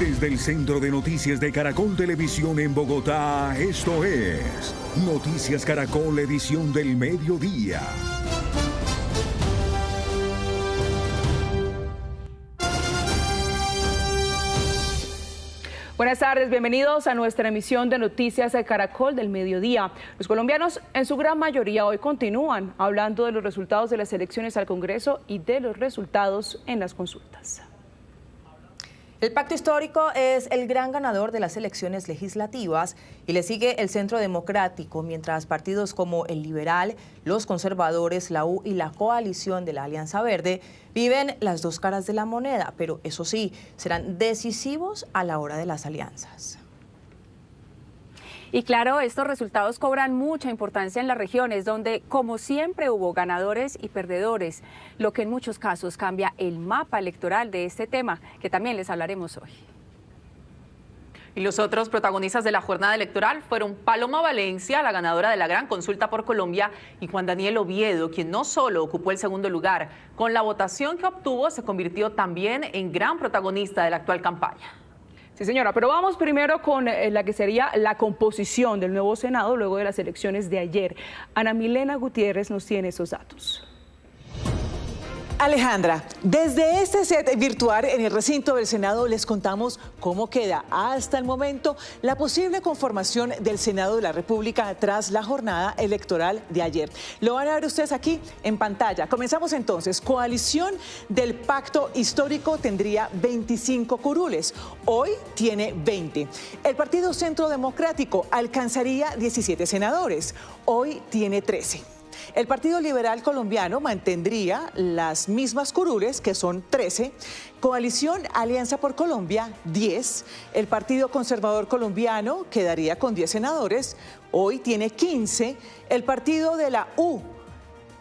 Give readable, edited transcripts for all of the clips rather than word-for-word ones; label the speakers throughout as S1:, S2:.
S1: Desde el Centro de Noticias de Caracol Televisión en Bogotá, esto es Noticias Caracol, edición del mediodía.
S2: Buenas tardes, bienvenidos a nuestra emisión de Noticias de Caracol del mediodía. Los colombianos en su gran mayoría hoy continúan hablando de los resultados de las elecciones al Congreso y de los resultados en las consultas.
S3: El Pacto Histórico es el gran ganador de las elecciones legislativas y le sigue el Centro Democrático, mientras partidos como el Liberal, los Conservadores, la U y la coalición de la Alianza Verde viven las dos caras de la moneda, pero eso sí, serán decisivos a la hora de las alianzas.
S4: Y claro, estos resultados cobran mucha importancia en las regiones donde, como siempre, hubo ganadores y perdedores, lo que en muchos casos cambia el mapa electoral de este tema, que también les hablaremos hoy.
S5: Y los otros protagonistas de la jornada electoral fueron Paloma Valencia, la ganadora de la Gran Consulta por Colombia, y Juan Daniel Oviedo, quien no solo ocupó el segundo lugar, con la votación que obtuvo se convirtió también en gran protagonista de la actual campaña.
S2: Sí, señora, pero vamos primero con la que sería la composición del nuevo Senado luego de las elecciones de ayer. Ana Milena Gutiérrez nos tiene esos datos.
S6: Alejandra, desde este set virtual en el recinto del Senado les contamos cómo queda hasta el momento la posible conformación del Senado de la República tras la jornada electoral de ayer. Lo van a ver ustedes aquí en pantalla. Comenzamos entonces. Coalición del Pacto Histórico tendría 25 curules. Hoy tiene 20. El Partido Centro Democrático alcanzaría 17 senadores. Hoy tiene 13. El Partido Liberal Colombiano mantendría las mismas curules, que son 13. Coalición Alianza por Colombia, 10. El Partido Conservador Colombiano quedaría con 10 senadores. Hoy tiene 15. El Partido de la U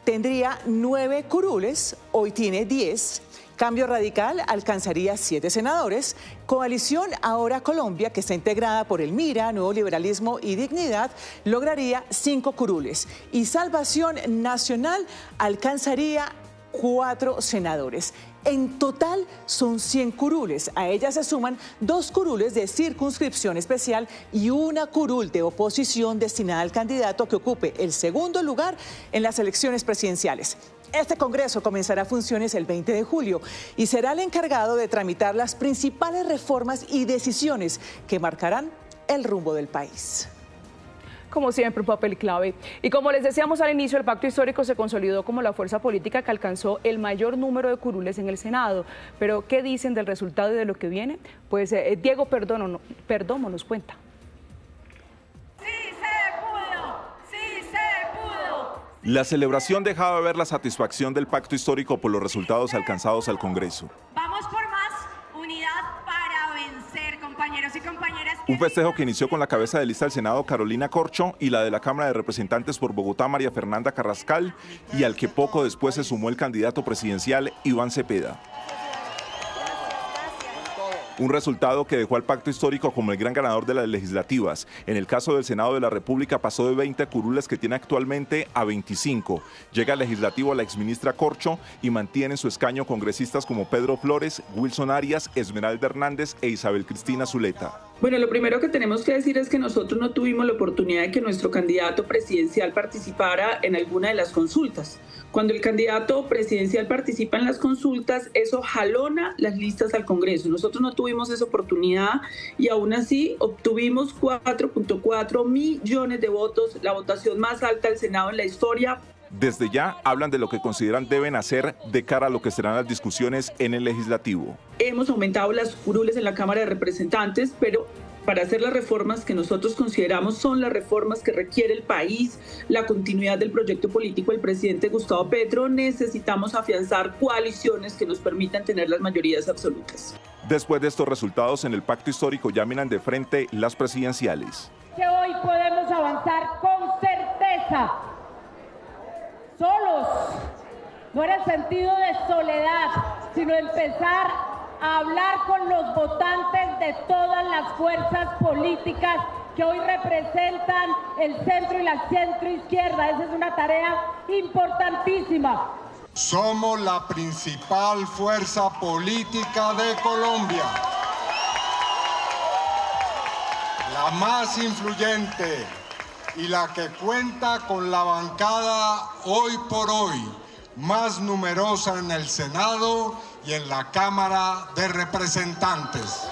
S6: tendría 9 curules. Hoy tiene 10. Cambio Radical alcanzaría 7 senadores. Coalición Ahora Colombia, que está integrada por el MIRA, Nuevo Liberalismo y Dignidad, lograría 5 curules. Y Salvación Nacional alcanzaría 4 senadores. En total son 100 curules. A ellas se suman 2 curules de circunscripción especial y una curul de oposición destinada al candidato que ocupe el segundo lugar en las elecciones presidenciales. Este Congreso comenzará funciones el 20 de julio y será el encargado de tramitar las principales reformas y decisiones que marcarán el rumbo del país.
S2: Como siempre, un papel clave. Y como les decíamos al inicio, el Pacto Histórico se consolidó como la fuerza política que alcanzó el mayor número de curules en el Senado. Pero, ¿qué dicen del resultado y de lo que viene? Pues Diego Perdomo nos cuenta.
S7: La celebración dejaba ver la satisfacción del Pacto Histórico por los resultados alcanzados al Congreso.
S8: Vamos por más unidad para vencer, compañeros y compañeras.
S7: Un festejo que inició con la cabeza de lista del Senado, Carolina Corcho, y la de la Cámara de Representantes por Bogotá, María Fernanda Carrascal, y al que poco después se sumó el candidato presidencial, Iván Cepeda. Un resultado que dejó al Pacto Histórico como el gran ganador de las legislativas. En el caso del Senado de la República pasó de 20 curules que tiene actualmente a 25. Llega al legislativo la exministra Corcho y mantiene en su escaño congresistas como Pedro Flores, Wilson Arias, Esmeralda Hernández e Isabel Cristina Zuleta.
S9: Bueno, lo primero que tenemos que decir es que nosotros no tuvimos la oportunidad de que nuestro candidato presidencial participara en alguna de las consultas. Cuando el candidato presidencial participa en las consultas, eso jalona las listas al Congreso. Nosotros no tuvimos esa oportunidad y aún así obtuvimos 4.4 millones de votos, la votación más alta del Senado en la historia.
S7: Desde ya hablan de lo que consideran deben hacer de cara a lo que serán las discusiones en el legislativo.
S9: Hemos aumentado las curules en la Cámara de Representantes, pero para hacer las reformas que nosotros consideramos son las reformas que requiere el país, la continuidad del proyecto político del presidente Gustavo Petro, necesitamos afianzar coaliciones que nos permitan tener las mayorías absolutas.
S7: Después de estos resultados en el Pacto Histórico ya miran de frente las presidenciales.
S10: Que hoy podemos avanzar con certeza, solos, no en el sentido de soledad, sino empezar a hablar con los votantes de todas las fuerzas políticas que hoy representan el centro y la centroizquierda. Esa es una tarea importantísima.
S11: Somos la principal fuerza política de Colombia. la más influyente y la que cuenta con la bancada hoy por hoy más numerosa en el Senado y en la Cámara de Representantes.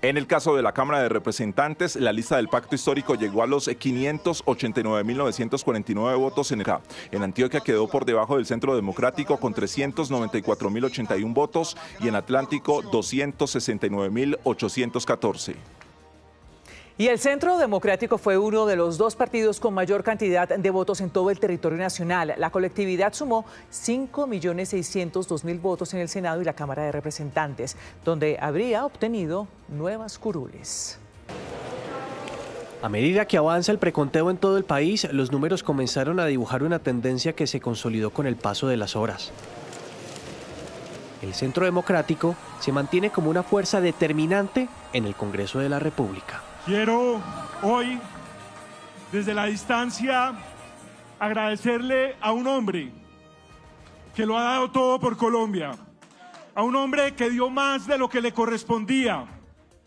S7: En el caso de la Cámara de Representantes, la lista del pacto histórico llegó a los 589.949 votos en Antioquia quedó por debajo del Centro Democrático con 394.081 votos y en Atlántico 269.814.
S6: Y el Centro Democrático fue uno de los dos partidos con mayor cantidad de votos en todo el territorio nacional. La colectividad sumó 5.602.000 votos en el Senado y la Cámara de Representantes, donde habría obtenido nuevas curules.
S12: A medida que avanza el preconteo en todo el país, los números comenzaron a dibujar una tendencia que se consolidó con el paso de las horas. El Centro Democrático se mantiene como una fuerza determinante en el Congreso de la República.
S13: Quiero hoy, desde la distancia, agradecerle a un hombre que lo ha dado todo por Colombia, a un hombre que dio más de lo que le correspondía,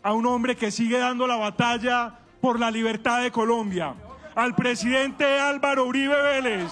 S13: a un hombre que sigue dando la batalla por la libertad de Colombia, al presidente Álvaro Uribe Vélez.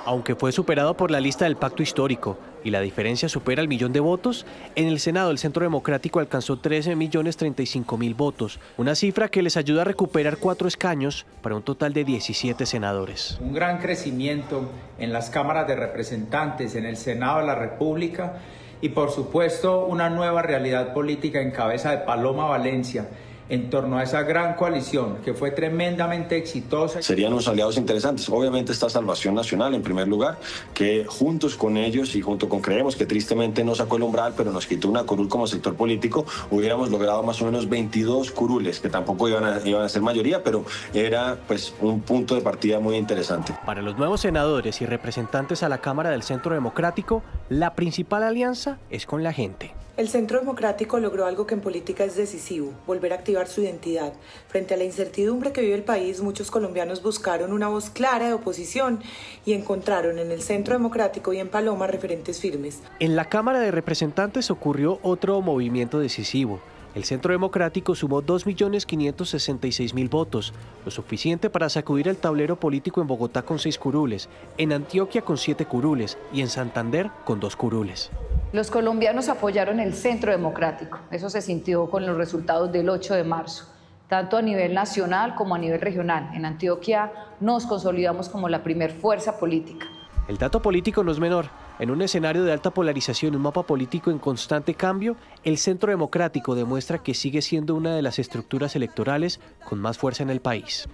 S12: Aunque fue superado por la lista del pacto histórico y la diferencia supera el 1.000.000 de votos, en el Senado el Centro Democrático alcanzó 13.035.000 votos, una cifra que les ayuda a recuperar 4 escaños para un total de 17 senadores.
S14: Un gran crecimiento en las cámaras de representantes, en el Senado de la República y por supuesto una nueva realidad política en cabeza de Paloma Valencia, en torno a esa gran coalición que fue tremendamente exitosa.
S15: Serían unos aliados interesantes. Obviamente está Salvación Nacional en primer lugar, que juntos con ellos y junto con Creemos, que tristemente no sacó el umbral, pero nos quitó una curul como sector político, hubiéramos logrado más o menos 22 curules, que tampoco iban a ser mayoría, pero era pues un punto de partida muy interesante.
S12: Para los nuevos senadores y representantes a la Cámara del Centro Democrático, la principal alianza es con la gente.
S16: El Centro Democrático logró algo que en política es decisivo, volver a activar su identidad. Frente a la incertidumbre que vive el país, muchos colombianos buscaron una voz clara de oposición y encontraron en el Centro Democrático y en Paloma referentes firmes.
S12: En la Cámara de Representantes ocurrió otro movimiento decisivo. El Centro Democrático sumó 2.566.000 votos, lo suficiente para sacudir el tablero político en Bogotá con 6 curules, en Antioquia con 7 curules y en Santander con 2 curules.
S17: Los colombianos apoyaron el Centro Democrático, eso se sintió con los resultados del 8 de marzo, tanto a nivel nacional como a nivel regional. En Antioquia nos consolidamos como la primer fuerza política.
S12: El dato político no es menor. En un escenario de alta polarización y un mapa político en constante cambio, el Centro Democrático demuestra que sigue siendo una de las estructuras electorales con más fuerza en el país.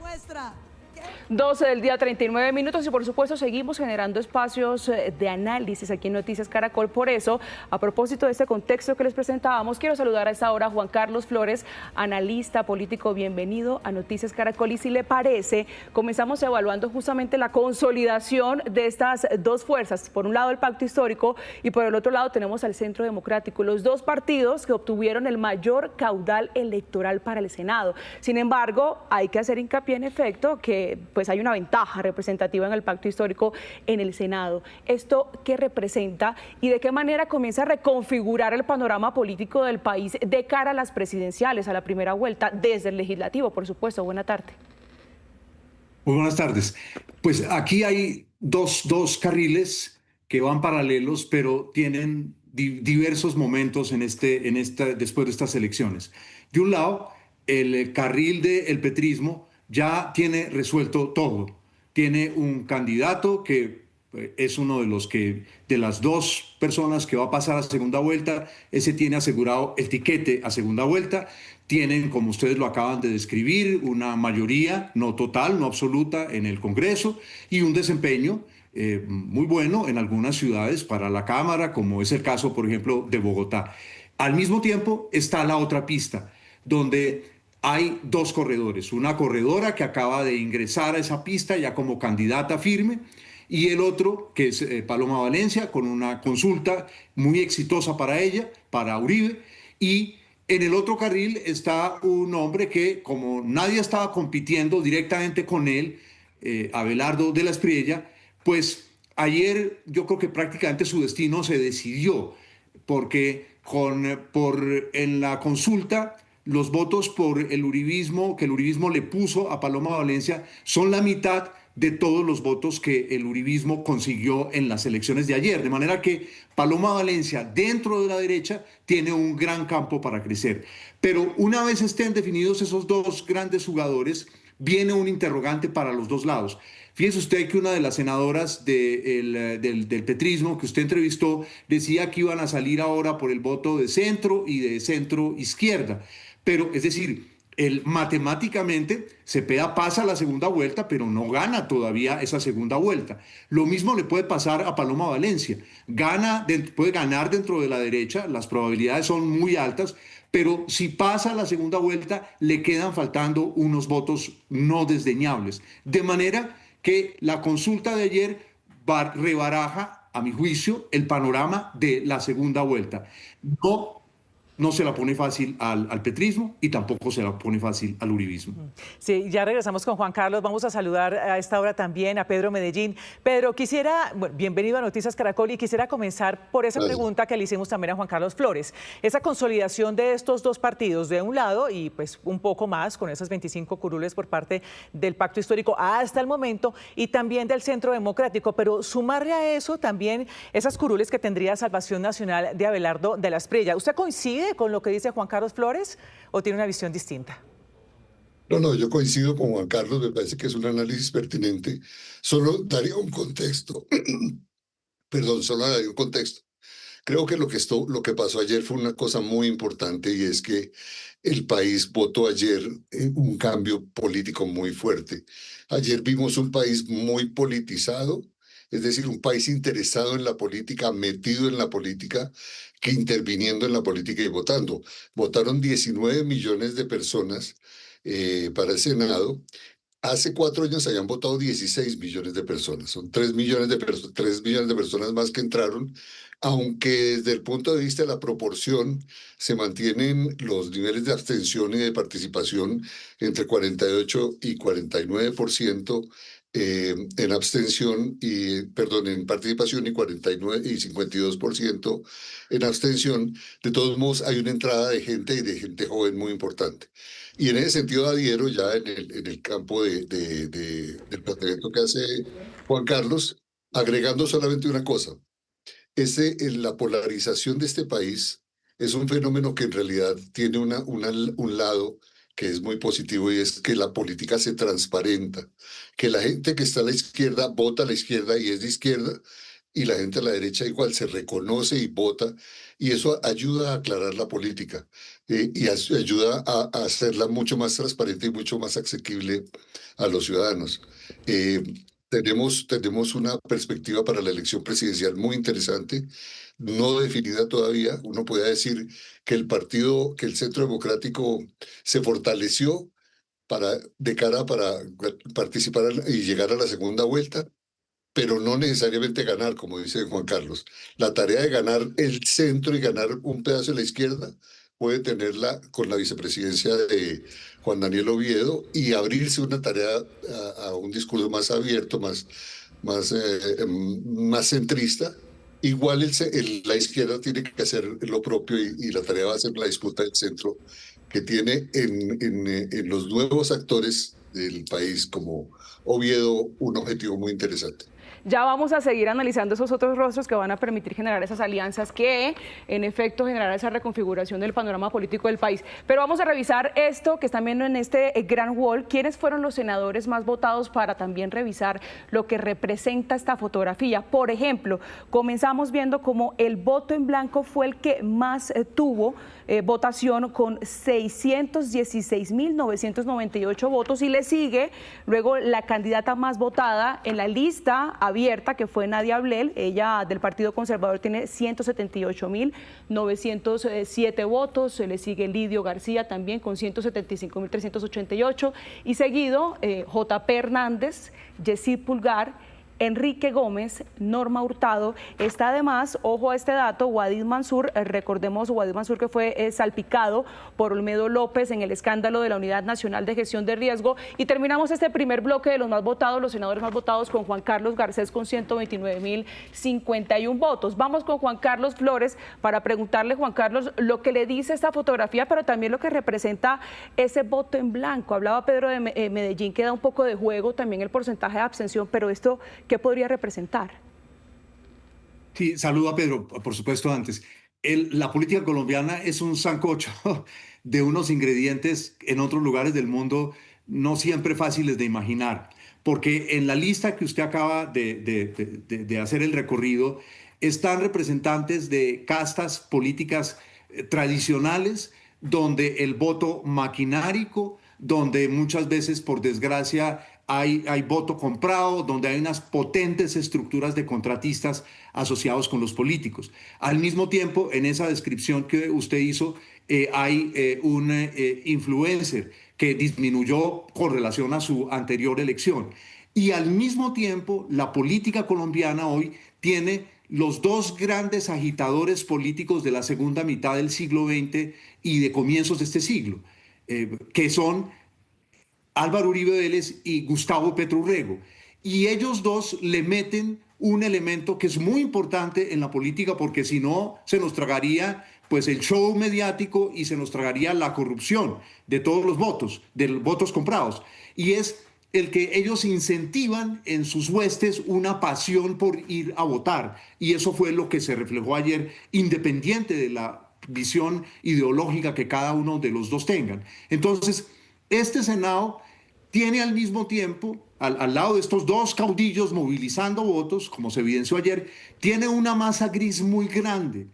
S2: 12 del día, 39 minutos y por supuesto seguimos generando espacios de análisis aquí en Noticias Caracol. Por eso, a propósito de este contexto que les presentábamos, quiero saludar a esta hora a Juan Carlos Flores, analista político. Bienvenido a Noticias Caracol. Y si le parece, comenzamos evaluando justamente la consolidación de estas dos fuerzas. Por un lado el pacto histórico y por el otro lado tenemos al Centro Democrático, los dos partidos que obtuvieron el mayor caudal electoral para el Senado. Sin embargo, hay que hacer hincapié en efecto que pues hay una ventaja representativa en el pacto histórico en el Senado. ¿Esto qué representa y de qué manera comienza a reconfigurar el panorama político del país de cara a las presidenciales, a la primera vuelta, desde el legislativo, por supuesto? Buena tarde.
S18: Muy buenas tardes. Pues aquí hay dos carriles que van paralelos, pero tienen diversos momentos después de estas elecciones. De un lado, el carril del petrismo ya tiene resuelto todo. Tiene un candidato que es uno de las dos personas que va a pasar a segunda vuelta. Ese tiene asegurado el tiquete a segunda vuelta. Tienen, como ustedes lo acaban de describir, una mayoría, no total, no absoluta, en el Congreso y un desempeño muy bueno en algunas ciudades para la Cámara, como es el caso, por ejemplo, de Bogotá. Al mismo tiempo está la otra pista, donde hay dos corredores, una corredora que acaba de ingresar a esa pista ya como candidata firme y el otro que es Paloma Valencia con una consulta muy exitosa para ella, para Uribe, y en el otro carril está un hombre que como nadie estaba compitiendo directamente con él, Abelardo de la Espriella, pues ayer yo creo que prácticamente su destino se decidió porque en la consulta los votos por el uribismo, que el uribismo le puso a Paloma Valencia, son la mitad de todos los votos que el uribismo consiguió en las elecciones de ayer. De manera que Paloma Valencia, dentro de la derecha, tiene un gran campo para crecer. Pero una vez estén definidos esos dos grandes jugadores, viene un interrogante para los dos lados. Fíjese usted que una de las senadoras del petrismo que usted entrevistó decía que iban a salir ahora por el voto de centro y de centro izquierda. Pero, es decir, matemáticamente Cepeda pasa a la segunda vuelta, pero no gana todavía esa segunda vuelta. Lo mismo le puede pasar a Paloma Valencia. Puede ganar dentro de la derecha, las probabilidades son muy altas, pero si pasa a la segunda vuelta, le quedan faltando unos votos no desdeñables. De manera que la consulta de ayer rebaraja, a mi juicio, el panorama de la segunda vuelta. No se la pone fácil al petrismo y tampoco se la pone fácil al uribismo.
S6: Sí, ya regresamos con Juan Carlos. Vamos a saludar a esta hora también a Pedro Medellín. Pedro, bienvenido a Noticias Caracol, y quisiera comenzar por esa pregunta que le hicimos también a Juan Carlos Flores. Esa consolidación de estos dos partidos de un lado y pues un poco más con esas 25 curules por parte del Pacto Histórico hasta el momento y también del Centro Democrático, pero sumarle a eso también esas curules que tendría Salvación Nacional de Abelardo de la Espriella. ¿Usted coincide con lo que dice Juan Carlos Flores o tiene una visión distinta?
S19: No, yo coincido con Juan Carlos, me parece que es un análisis pertinente. Solo daría un contexto. Solo daría un contexto. Creo que lo que pasó ayer fue una cosa muy importante, y es que el país votó ayer un cambio político muy fuerte. Ayer vimos un país muy politizado, es decir, un país interesado en la política, metido en la política, que interviniendo en la política y votando. Votaron 19 millones de personas para el Senado. Hace 4 años habían votado 16 millones de personas. Son 3 millones de personas más que entraron, aunque desde el punto de vista de la proporción se mantienen los niveles de abstención y de participación entre 48 y 49%. En abstención en participación y 49 y 52% en abstención. De todos modos, hay una entrada de gente y de gente joven muy importante. Y en ese sentido adhiero ya en el campo del planteamiento que hace Juan Carlos, agregando solamente una cosa. La polarización de este país es un fenómeno que en realidad tiene un lado que es muy positivo, y es que la política se transparenta, que la gente que está a la izquierda vota a la izquierda y es de izquierda, y la gente a la derecha igual se reconoce y vota, y eso ayuda a aclarar la política y ayuda a hacerla mucho más transparente y mucho más asequible a los ciudadanos. Tenemos una perspectiva para la elección presidencial muy interesante, no definida todavía. Uno puede decir que el Centro Democrático se fortaleció de cara para participar y llegar a la segunda vuelta, pero no necesariamente ganar, como dice Juan Carlos. La tarea de ganar el centro y ganar un pedazo de la izquierda puede tenerla con la vicepresidencia de Juan Daniel Oviedo, y abrirse una tarea a un discurso más abierto, más centrista. Igual la izquierda tiene que hacer lo propio, y la tarea va a ser la disputa del centro, que tiene en los nuevos actores del país como Oviedo un objetivo muy interesante.
S2: Ya vamos a seguir analizando esos otros rostros que van a permitir generar esas alianzas que, en efecto, generará esa reconfiguración del panorama político del país. Pero vamos a revisar esto que están viendo en este gran wall. ¿Quiénes fueron los senadores más votados, para también revisar lo que representa esta fotografía? Por ejemplo, comenzamos viendo cómo el voto en blanco fue el que más tuvo votación, con 616.998 votos, y le sigue luego la candidata más votada en la lista abierta, que fue Nadia Ablel. Ella, del Partido Conservador, tiene 178.907 votos. Se le sigue Lidio García también con 175.388, y seguido JP Hernández, Yesid Pulgar Enrique Gómez, Norma Hurtado. Está además, ojo a este dato, Wadid Mansur, recordemos Wadid Mansur que fue salpicado por Olmedo López en el escándalo de la Unidad Nacional de Gestión de Riesgo. Y terminamos este primer bloque de los más votados, los senadores más votados, con Juan Carlos Garcés con 129.051 votos. Vamos con Juan Carlos Flores para preguntarle, Juan Carlos, lo que le dice esta fotografía, pero también lo que representa ese voto en blanco. Hablaba Pedro de Medellín, que da un poco de juego también el porcentaje de abstención, pero esto, ¿qué podría representar?
S18: Sí, saludo a Pedro, por supuesto, antes. La política colombiana es un sancocho de unos ingredientes en otros lugares del mundo no siempre fáciles de imaginar, porque en la lista que usted acaba de hacer el recorrido están representantes de castas políticas tradicionales, donde el voto maquinárico, donde muchas veces, por desgracia, hay voto comprado, donde hay unas potentes estructuras de contratistas asociados con los políticos. Al mismo tiempo, en esa descripción que usted hizo, hay un influencer que disminuyó con relación a su anterior elección. Y al mismo tiempo, la política colombiana hoy tiene los dos grandes agitadores políticos de la segunda mitad del siglo XX y de comienzos de este siglo, que son Álvaro Uribe Vélez y Gustavo Petro Urrego. Y ellos dos le meten un elemento que es muy importante en la política, porque si no se nos tragaría pues el show mediático y se nos tragaría la corrupción de todos los votos, de los votos comprados. Y es el que ellos incentivan en sus huestes una pasión por ir a votar. Y eso fue lo que se reflejó ayer, independiente de la visión ideológica que cada uno de los dos tengan. Entonces, este Senado tiene al mismo tiempo, al lado de estos dos caudillos movilizando votos, como se evidenció ayer, tiene una masa gris muy grande,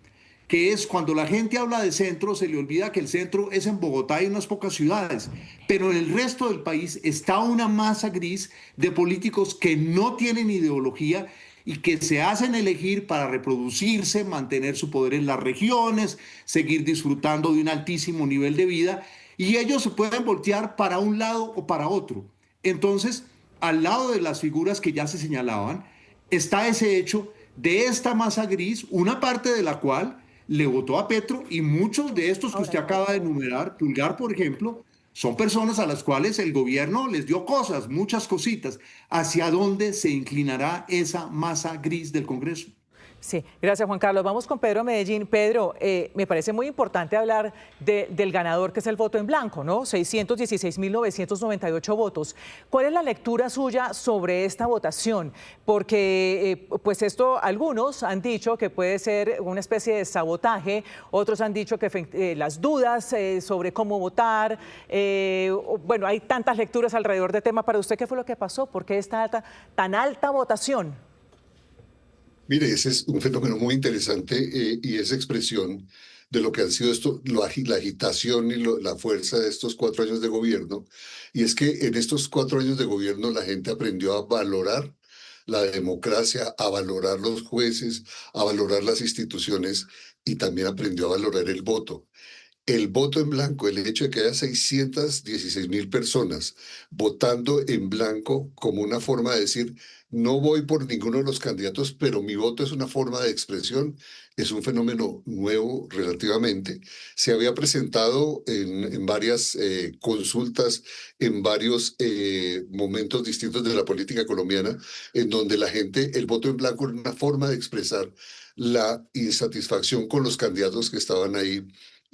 S18: que es cuando la gente habla de centro, se le olvida que el centro es en Bogotá y unas pocas ciudades, pero en el resto del país está una masa gris de políticos que no tienen ideología y que se hacen elegir para reproducirse, mantener su poder en las regiones, seguir disfrutando de un altísimo nivel de vida, y ellos se pueden voltear para un lado o para otro. Entonces, al lado de las figuras que ya se señalaban, está ese hecho de esta masa gris, una parte de la cual le votó a Petro, y muchos de estos que usted acaba de enumerar, Pulgar, por ejemplo, son personas a las cuales el gobierno les dio cosas, muchas cositas. ¿Hacia dónde se inclinará esa masa gris del Congreso?
S6: Sí, gracias Juan Carlos. Vamos con Pedro Medellín. Pedro, me parece muy importante hablar del ganador, que es el voto en blanco, ¿no? 616.998 votos. ¿Cuál es la lectura suya sobre esta votación? Porque pues esto, algunos han dicho que puede ser una especie de sabotaje, otros han dicho que las dudas sobre cómo votar, bueno, hay tantas lecturas alrededor del tema. Para usted, ¿qué fue lo que pasó? ¿Por qué esta tan alta votación?
S19: Mire, ese es un fenómeno muy interesante y es expresión de lo que han sido la agitación y la fuerza de estos 4 años de gobierno. Y es que en estos 4 años de gobierno la gente aprendió a valorar la democracia, a valorar los jueces, a valorar las instituciones y también aprendió a valorar el voto. El voto en blanco, el hecho de que haya 616.000 personas votando en blanco como una forma de decir, no voy por ninguno de los candidatos, pero mi voto es una forma de expresión, es un fenómeno nuevo relativamente. Se había presentado en varias consultas, en varios momentos distintos de la política colombiana, en donde la gente, el voto en blanco era una forma de expresar la insatisfacción con los candidatos que estaban ahí.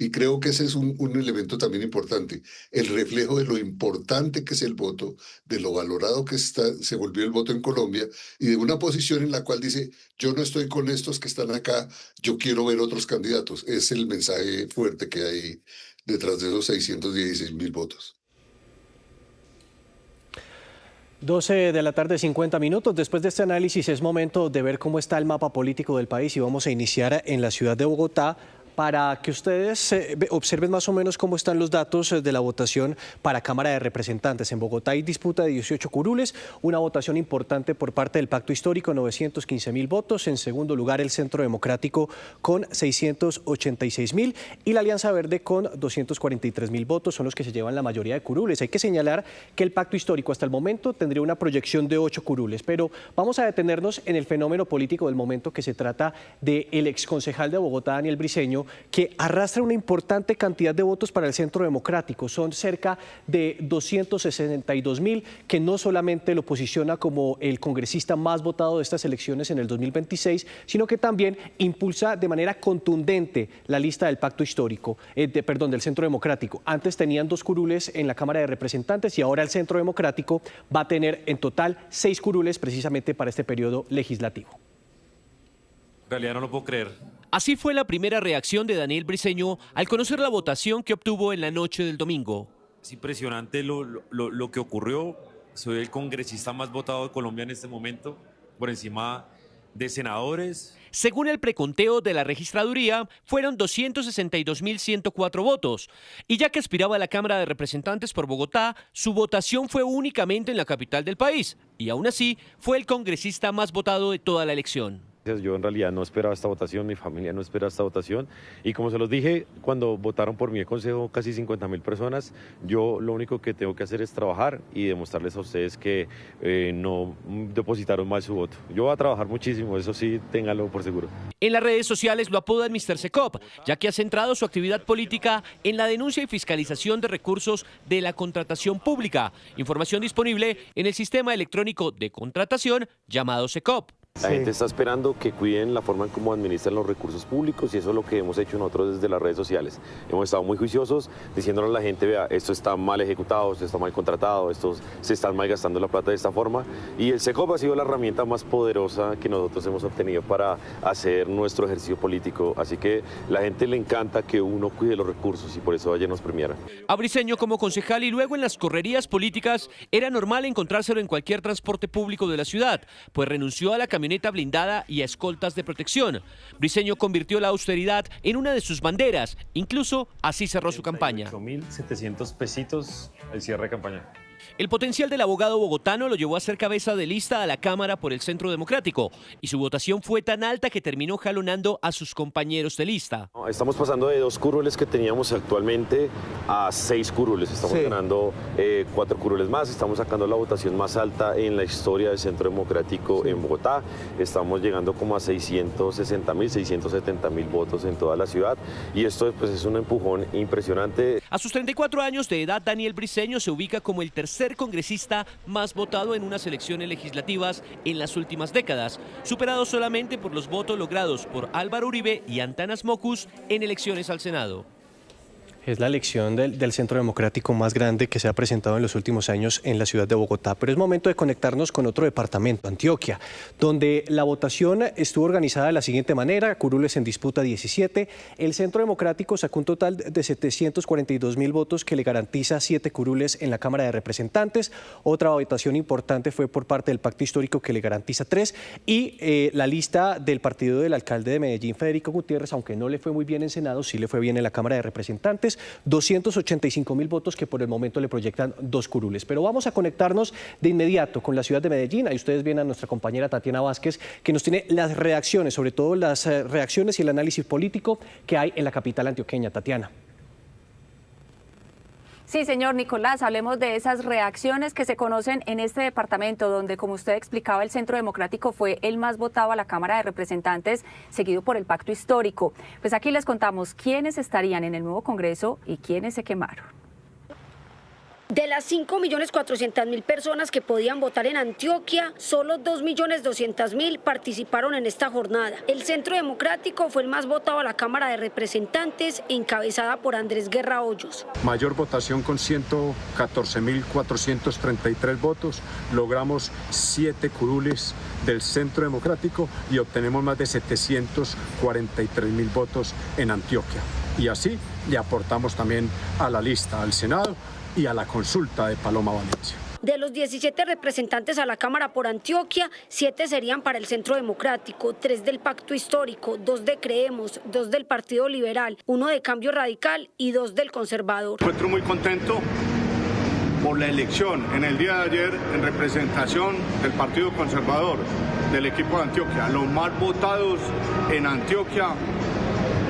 S19: Y creo que ese es un elemento también importante, el reflejo de lo importante que es el voto, de lo valorado que se volvió el voto en Colombia y de una posición en la cual dice, yo no estoy con estos que están acá, yo quiero ver otros candidatos. Es el mensaje fuerte que hay detrás de esos 616.000 votos.
S12: 12 de la tarde, 50 minutos. Después de este análisis es momento de ver cómo está el mapa político del país y vamos a iniciar en la ciudad de Bogotá para que ustedes observen más o menos cómo están los datos de la votación para Cámara de Representantes. En Bogotá hay disputa de 18 curules, una votación importante por parte del Pacto Histórico, 915.000 votos. En segundo lugar, el Centro Democrático con 686.000 y la Alianza Verde con 243.000 votos. Son los que se llevan la mayoría de curules. Hay que señalar que el Pacto Histórico hasta el momento tendría una proyección de 8 curules, pero vamos a detenernos en el fenómeno político del momento, que se trata del exconcejal de Bogotá, Daniel Briceño, que arrastra una importante cantidad de votos para el Centro Democrático. Son cerca de 262.000, que no solamente lo posiciona como el congresista más votado de estas elecciones en el 2026, sino que también impulsa de manera contundente la lista del Pacto Histórico, del Centro Democrático. Antes tenían 2 curules en la Cámara de Representantes y ahora el Centro Democrático va a tener en total 6 curules precisamente para este periodo legislativo.
S20: En realidad no lo puedo creer.
S21: Así fue la primera reacción de Daniel Briceño al conocer la votación que obtuvo en la noche del domingo.
S20: Es impresionante lo que ocurrió. Soy el congresista más votado de Colombia en este momento, por encima de senadores.
S21: Según el preconteo de la registraduría, fueron 262.104 votos. Y ya que aspiraba a la Cámara de Representantes por Bogotá, su votación fue únicamente en la capital del país. Y aún así, fue el congresista más votado de toda la elección.
S22: Yo en realidad no esperaba esta votación, mi familia no esperaba esta votación y como se los dije, cuando votaron por mi consejo casi 50.000 personas, yo lo único que tengo que hacer es trabajar y demostrarles a ustedes que no depositaron mal su voto. Yo voy a trabajar muchísimo, eso sí, ténganlo por seguro.
S21: En las redes sociales lo apodan Mr. Secop, ya que ha centrado su actividad política en la denuncia y fiscalización de recursos de la contratación pública, información disponible en el sistema electrónico de contratación llamado Secop.
S22: La gente está esperando que cuiden la forma en cómo administran los recursos públicos y eso es lo que hemos hecho nosotros desde las redes sociales. Hemos estado muy juiciosos diciéndole a la gente, vea, esto está mal ejecutado, esto está mal contratado, se están malgastando la plata de esta forma y el SECOP ha sido la herramienta más poderosa que nosotros hemos obtenido para hacer nuestro ejercicio político. Así que la gente le encanta que uno cuide los recursos y por eso ayer nos premiaron.
S21: A Briceño como concejal y luego en las correrías políticas era normal encontrárselo en cualquier transporte público de la ciudad, pues renunció a la camioneta blindada y a escoltas de protección. Briceño convirtió la austeridad en una de sus banderas, incluso así cerró su campaña.
S20: 8.700 pesitos el cierre de campaña.
S21: El potencial del abogado bogotano lo llevó a ser cabeza de lista a la Cámara por el Centro Democrático y su votación fue tan alta que terminó jalonando a sus compañeros de lista.
S22: Estamos pasando de 2 curules que teníamos actualmente a 6 curules. Estamos ganando 4 curules más. Estamos sacando la votación más alta en la historia del Centro Democrático en Bogotá. Estamos llegando como a 660.000, 670.000 votos en toda la ciudad y esto pues, es un empujón impresionante.
S21: A sus 34 años de edad, Daniel Briceño se ubica como el tercer congresista más votado en unas elecciones legislativas en las últimas décadas, superado solamente por los votos logrados por Álvaro Uribe y Antanas Mockus en elecciones al Senado.
S12: Es la elección del Centro Democrático más grande que se ha presentado en los últimos años en la ciudad de Bogotá. Pero es momento de conectarnos con otro departamento, Antioquia, donde la votación estuvo organizada de la siguiente manera: curules en disputa 17. El Centro Democrático sacó un total de 742.000 votos que le garantiza 7 curules en la Cámara de Representantes. Otra votación importante fue por parte del Pacto Histórico que le garantiza 3. Y la lista del partido del alcalde de Medellín, Federico Gutiérrez, aunque no le fue muy bien en Senado, sí le fue bien en la Cámara de Representantes. 285.000 votos que por el momento le proyectan 2 curules. Pero vamos a conectarnos de inmediato con la ciudad de Medellín. Ahí ustedes ven a nuestra compañera Tatiana Vázquez, que nos tiene las reacciones, sobre todo las reacciones y el análisis político que hay en la capital antioqueña. Tatiana.
S4: Sí, señor Nicolás, hablemos de esas reacciones que se conocen en este departamento, donde, como usted explicaba, el Centro Democrático fue el más votado a la Cámara de Representantes, seguido por el Pacto Histórico. Pues aquí les contamos quiénes estarían en el nuevo Congreso y quiénes se quemaron.
S23: De las 5.400.000 personas que podían votar en Antioquia, solo 2.200.000 participaron en esta jornada. El Centro Democrático fue el más votado a la Cámara de Representantes, encabezada por Andrés Guerra Hoyos.
S24: Mayor votación con 114.433 votos. Logramos 7 curules del Centro Democrático y obtenemos más de 743.000 votos en Antioquia. Y así le aportamos también a la lista, al Senado y a la consulta de Paloma Valencia.
S23: De los 17 representantes a la Cámara por Antioquia, 7 serían para el Centro Democrático, 3 del Pacto Histórico, 2 de Creemos, 2 del Partido Liberal, 1 de Cambio Radical y 2 del Conservador.
S1: Me encuentro muy contento por la elección en el día de ayer en representación del Partido Conservador, del equipo de Antioquia, los más votados en Antioquia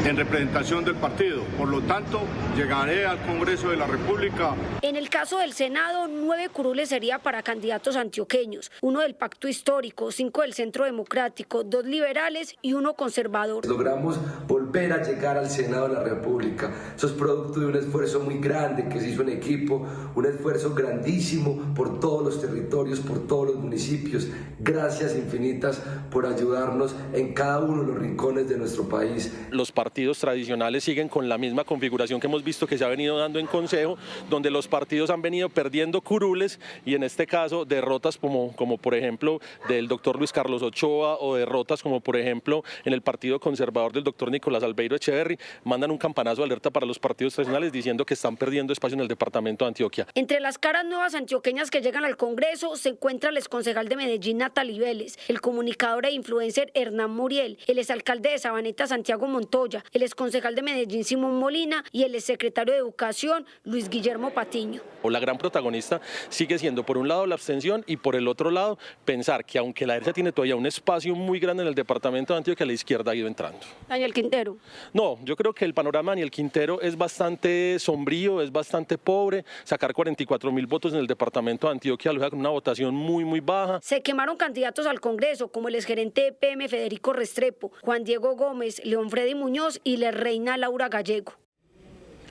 S1: en representación del partido. Por lo tanto, llegaré al Congreso de la República.
S23: En el caso del Senado, 9 curules sería para candidatos antioqueños, 1 del Pacto Histórico, 5 del Centro Democrático, 2 liberales y 1 conservador.
S3: Logramos volver a llegar al Senado de la República. Eso es producto de un esfuerzo muy grande que se hizo en equipo, un esfuerzo grandísimo por todos los territorios, por todos los municipios. Gracias infinitas por ayudarnos en cada uno de los rincones de nuestro país.
S5: Los partidos tradicionales siguen con la misma configuración que hemos visto que se ha venido dando en Consejo, donde los partidos han venido perdiendo curules y en este caso derrotas como por ejemplo del doctor Luis Carlos Ochoa o derrotas como por ejemplo en el Partido Conservador del doctor Nicolás Albeiro Echeverry, mandan un campanazo de alerta para los partidos tradicionales diciendo que están perdiendo espacio en el departamento de Antioquia.
S23: Entre las caras nuevas antioqueñas que llegan al Congreso se encuentra el exconcejal de Medellín Natalie Vélez, el comunicador e influencer Hernán Muriel, el exalcalde de Sabaneta Santiago Montoya, el exconcejal de Medellín Simón Molina y el exsecretario de Educación Luis Guillermo Patiño.
S5: La gran protagonista sigue siendo por un lado la abstención y por el otro lado pensar que aunque la derecha tiene todavía un espacio muy grande en el departamento de Antioquia, la izquierda ha ido entrando.
S23: Daniel Quintero.
S5: No, yo creo que el panorama de Daniel Quintero es bastante sombrío, es bastante pobre. Sacar 44.000 votos en el departamento de Antioquia lo deja con una votación muy baja.
S23: Se quemaron candidatos al Congreso como el exgerente de EPM Federico Restrepo, Juan Diego Gómez, León Freddy Muñoz y la reina Laura Gallego.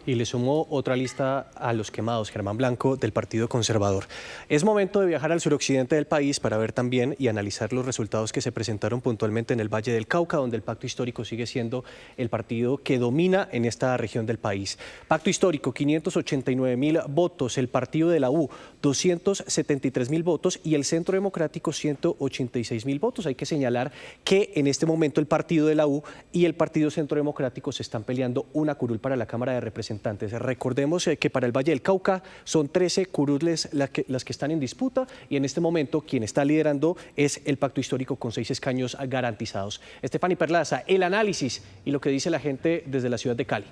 S12: Y le sumó otra lista a los quemados, Germán Blanco, del Partido Conservador. Es momento de viajar al suroccidente del país para ver también y analizar los resultados que se presentaron puntualmente en el Valle del Cauca, donde el Pacto Histórico sigue siendo el partido que domina en esta región del país. Pacto Histórico, 589.000 votos, el Partido de la U, 273.000 votos y el Centro Democrático, 186.000 votos. Hay que señalar que en este momento el Partido de la U y el Partido Centro Democrático se están peleando una curul para la Cámara de Representantes. Recordemos que para el Valle del Cauca son 13 curules las que están en disputa y en este momento quien está liderando es el Pacto Histórico con 6 escaños garantizados. Estefany Perlaza, el análisis y lo que dice la gente desde la ciudad de Cali.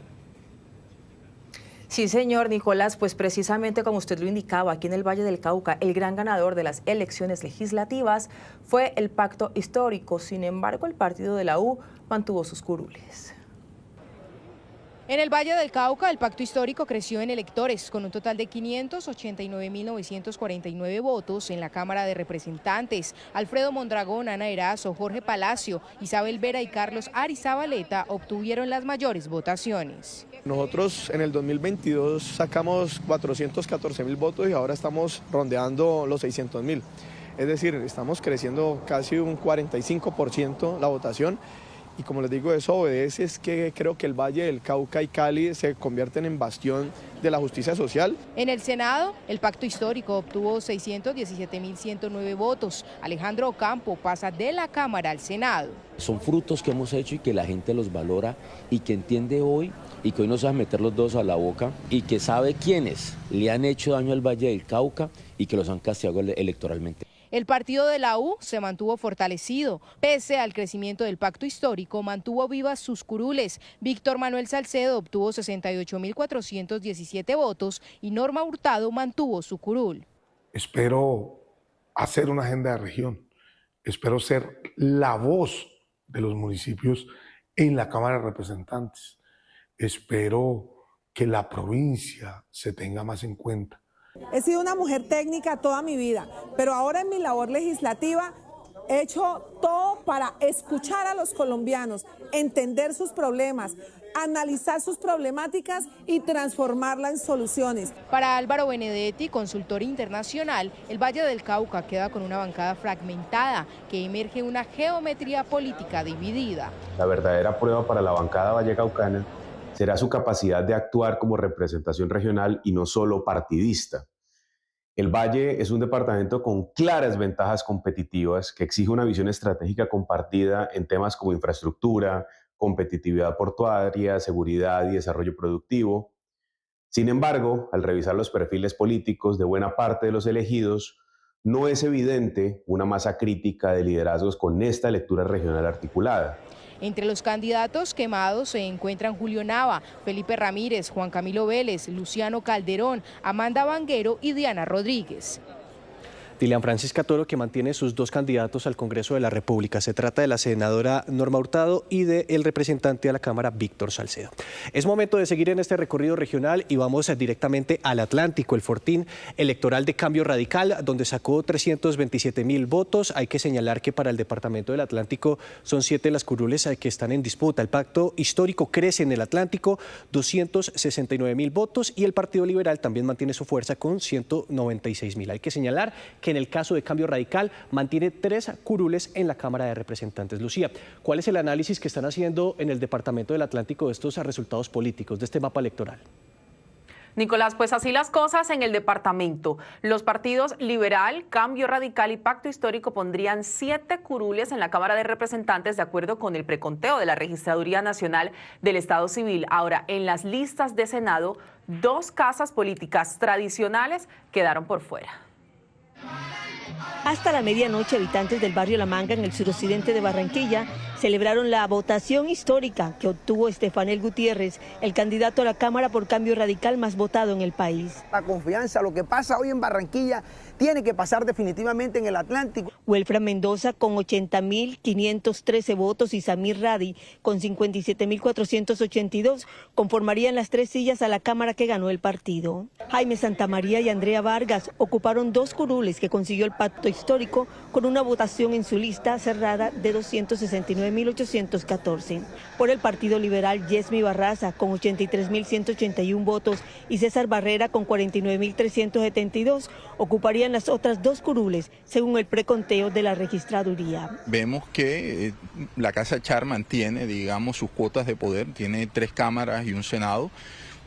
S8: Sí, señor Nicolás, pues precisamente como usted lo indicaba, aquí en el Valle del Cauca, el gran ganador de las elecciones legislativas fue el Pacto Histórico. Sin embargo, el Partido de la U mantuvo sus curules.
S25: En el Valle del Cauca, el Pacto Histórico creció en electores con un total de 589.949 votos en la Cámara de Representantes. Alfredo Mondragón, Ana Erazo, Jorge Palacio, Isabel Vera y Carlos Arizabaleta obtuvieron las mayores votaciones.
S26: Nosotros en el 2022 sacamos 414.000 votos y ahora estamos rondeando los 600.000. Es decir, estamos creciendo casi un 45% la votación. Y como les digo, eso obedece es que creo que el Valle del Cauca y Cali se convierten en bastión de la justicia social.
S25: En el Senado, el Pacto Histórico obtuvo 617.109 votos. Alejandro Ocampo pasa de la Cámara al Senado.
S27: Son frutos que hemos hecho y que la gente los valora y que entiende hoy y que hoy no se va a meter los dedos a la boca y que sabe quiénes le han hecho daño al Valle del Cauca y que los han castigado electoralmente.
S25: El partido de la U se mantuvo fortalecido. Pese al crecimiento del Pacto Histórico, mantuvo vivas sus curules. Víctor Manuel Salcedo obtuvo 68.417 votos y Norma Hurtado mantuvo su curul.
S28: Espero hacer una agenda de región. Espero ser la voz de los municipios en la Cámara de Representantes. Espero que la provincia se tenga más en cuenta.
S29: He sido una mujer técnica toda mi vida, pero ahora en mi labor legislativa he hecho todo para escuchar a los colombianos, entender sus problemas, analizar sus problemáticas y transformarlas en soluciones.
S25: Para Álvaro Benedetti, consultor internacional, el Valle del Cauca queda con una bancada fragmentada que emerge una geometría política dividida.
S30: La verdadera prueba para la bancada vallecaucana será su capacidad de actuar como representación regional y no solo partidista. El Valle es un departamento con claras ventajas competitivas que exige una visión estratégica compartida en temas como infraestructura, competitividad portuaria, seguridad y desarrollo productivo. Sin embargo, al revisar los perfiles políticos de buena parte de los elegidos, no es evidente una masa crítica de liderazgos con esta lectura regional articulada.
S25: Entre los candidatos quemados se encuentran Julio Nava, Felipe Ramírez, Juan Camilo Vélez, Luciano Calderón, Amanda Vanguero y Diana Rodríguez.
S12: Dilian Francisca Toro, que mantiene sus dos candidatos al Congreso de la República. Se trata de la senadora Norma Hurtado y del representante a la Cámara, Víctor Salcedo. Es momento de seguir en este recorrido regional y vamos directamente al Atlántico, el fortín electoral de Cambio Radical, donde sacó 327.000 votos. Hay que señalar que para el departamento del Atlántico son 7 las curules que están en disputa. El pacto histórico crece en el Atlántico, 269.000 votos, y el Partido Liberal también mantiene su fuerza con 196.000. Hay que señalar que en el caso de Cambio Radical mantiene 3 curules en la Cámara de Representantes. Lucía, ¿cuál es el análisis que están haciendo en el Departamento del Atlántico de estos resultados políticos, de este mapa electoral?
S2: Nicolás, pues así las cosas en el departamento. Los partidos Liberal, Cambio Radical y Pacto Histórico pondrían 7 curules en la Cámara de Representantes de acuerdo con el preconteo de la Registraduría Nacional del Estado Civil. Ahora, en las listas de Senado, 2 casas políticas tradicionales quedaron por fuera.
S7: Hasta la medianoche, habitantes del barrio La Manga, en el suroccidente de Barranquilla, celebraron la votación histórica que obtuvo Estefanel Gutiérrez, el candidato a la Cámara por Cambio Radical más votado en el país.
S9: La confianza, lo que pasa hoy en Barranquilla, tiene que pasar definitivamente en el Atlántico.
S7: Wilfran Mendoza con 80.513 votos y Samir Radi con 57.482 conformarían las 3 sillas a la Cámara que ganó el partido. Jaime Santamaría y Andrea Vargas ocuparon 2 curules que consiguió el Pacto Histórico con una votación en su lista cerrada de 269.814. Por el Partido Liberal, Yesmi Barraza con 83.181 votos y César Barrera con 49.372 ocuparían las otras 2 curules, según el preconteo de la registraduría.
S10: Vemos que la Casa Char mantiene, digamos, sus cuotas de poder, tiene 3 cámaras y un Senado.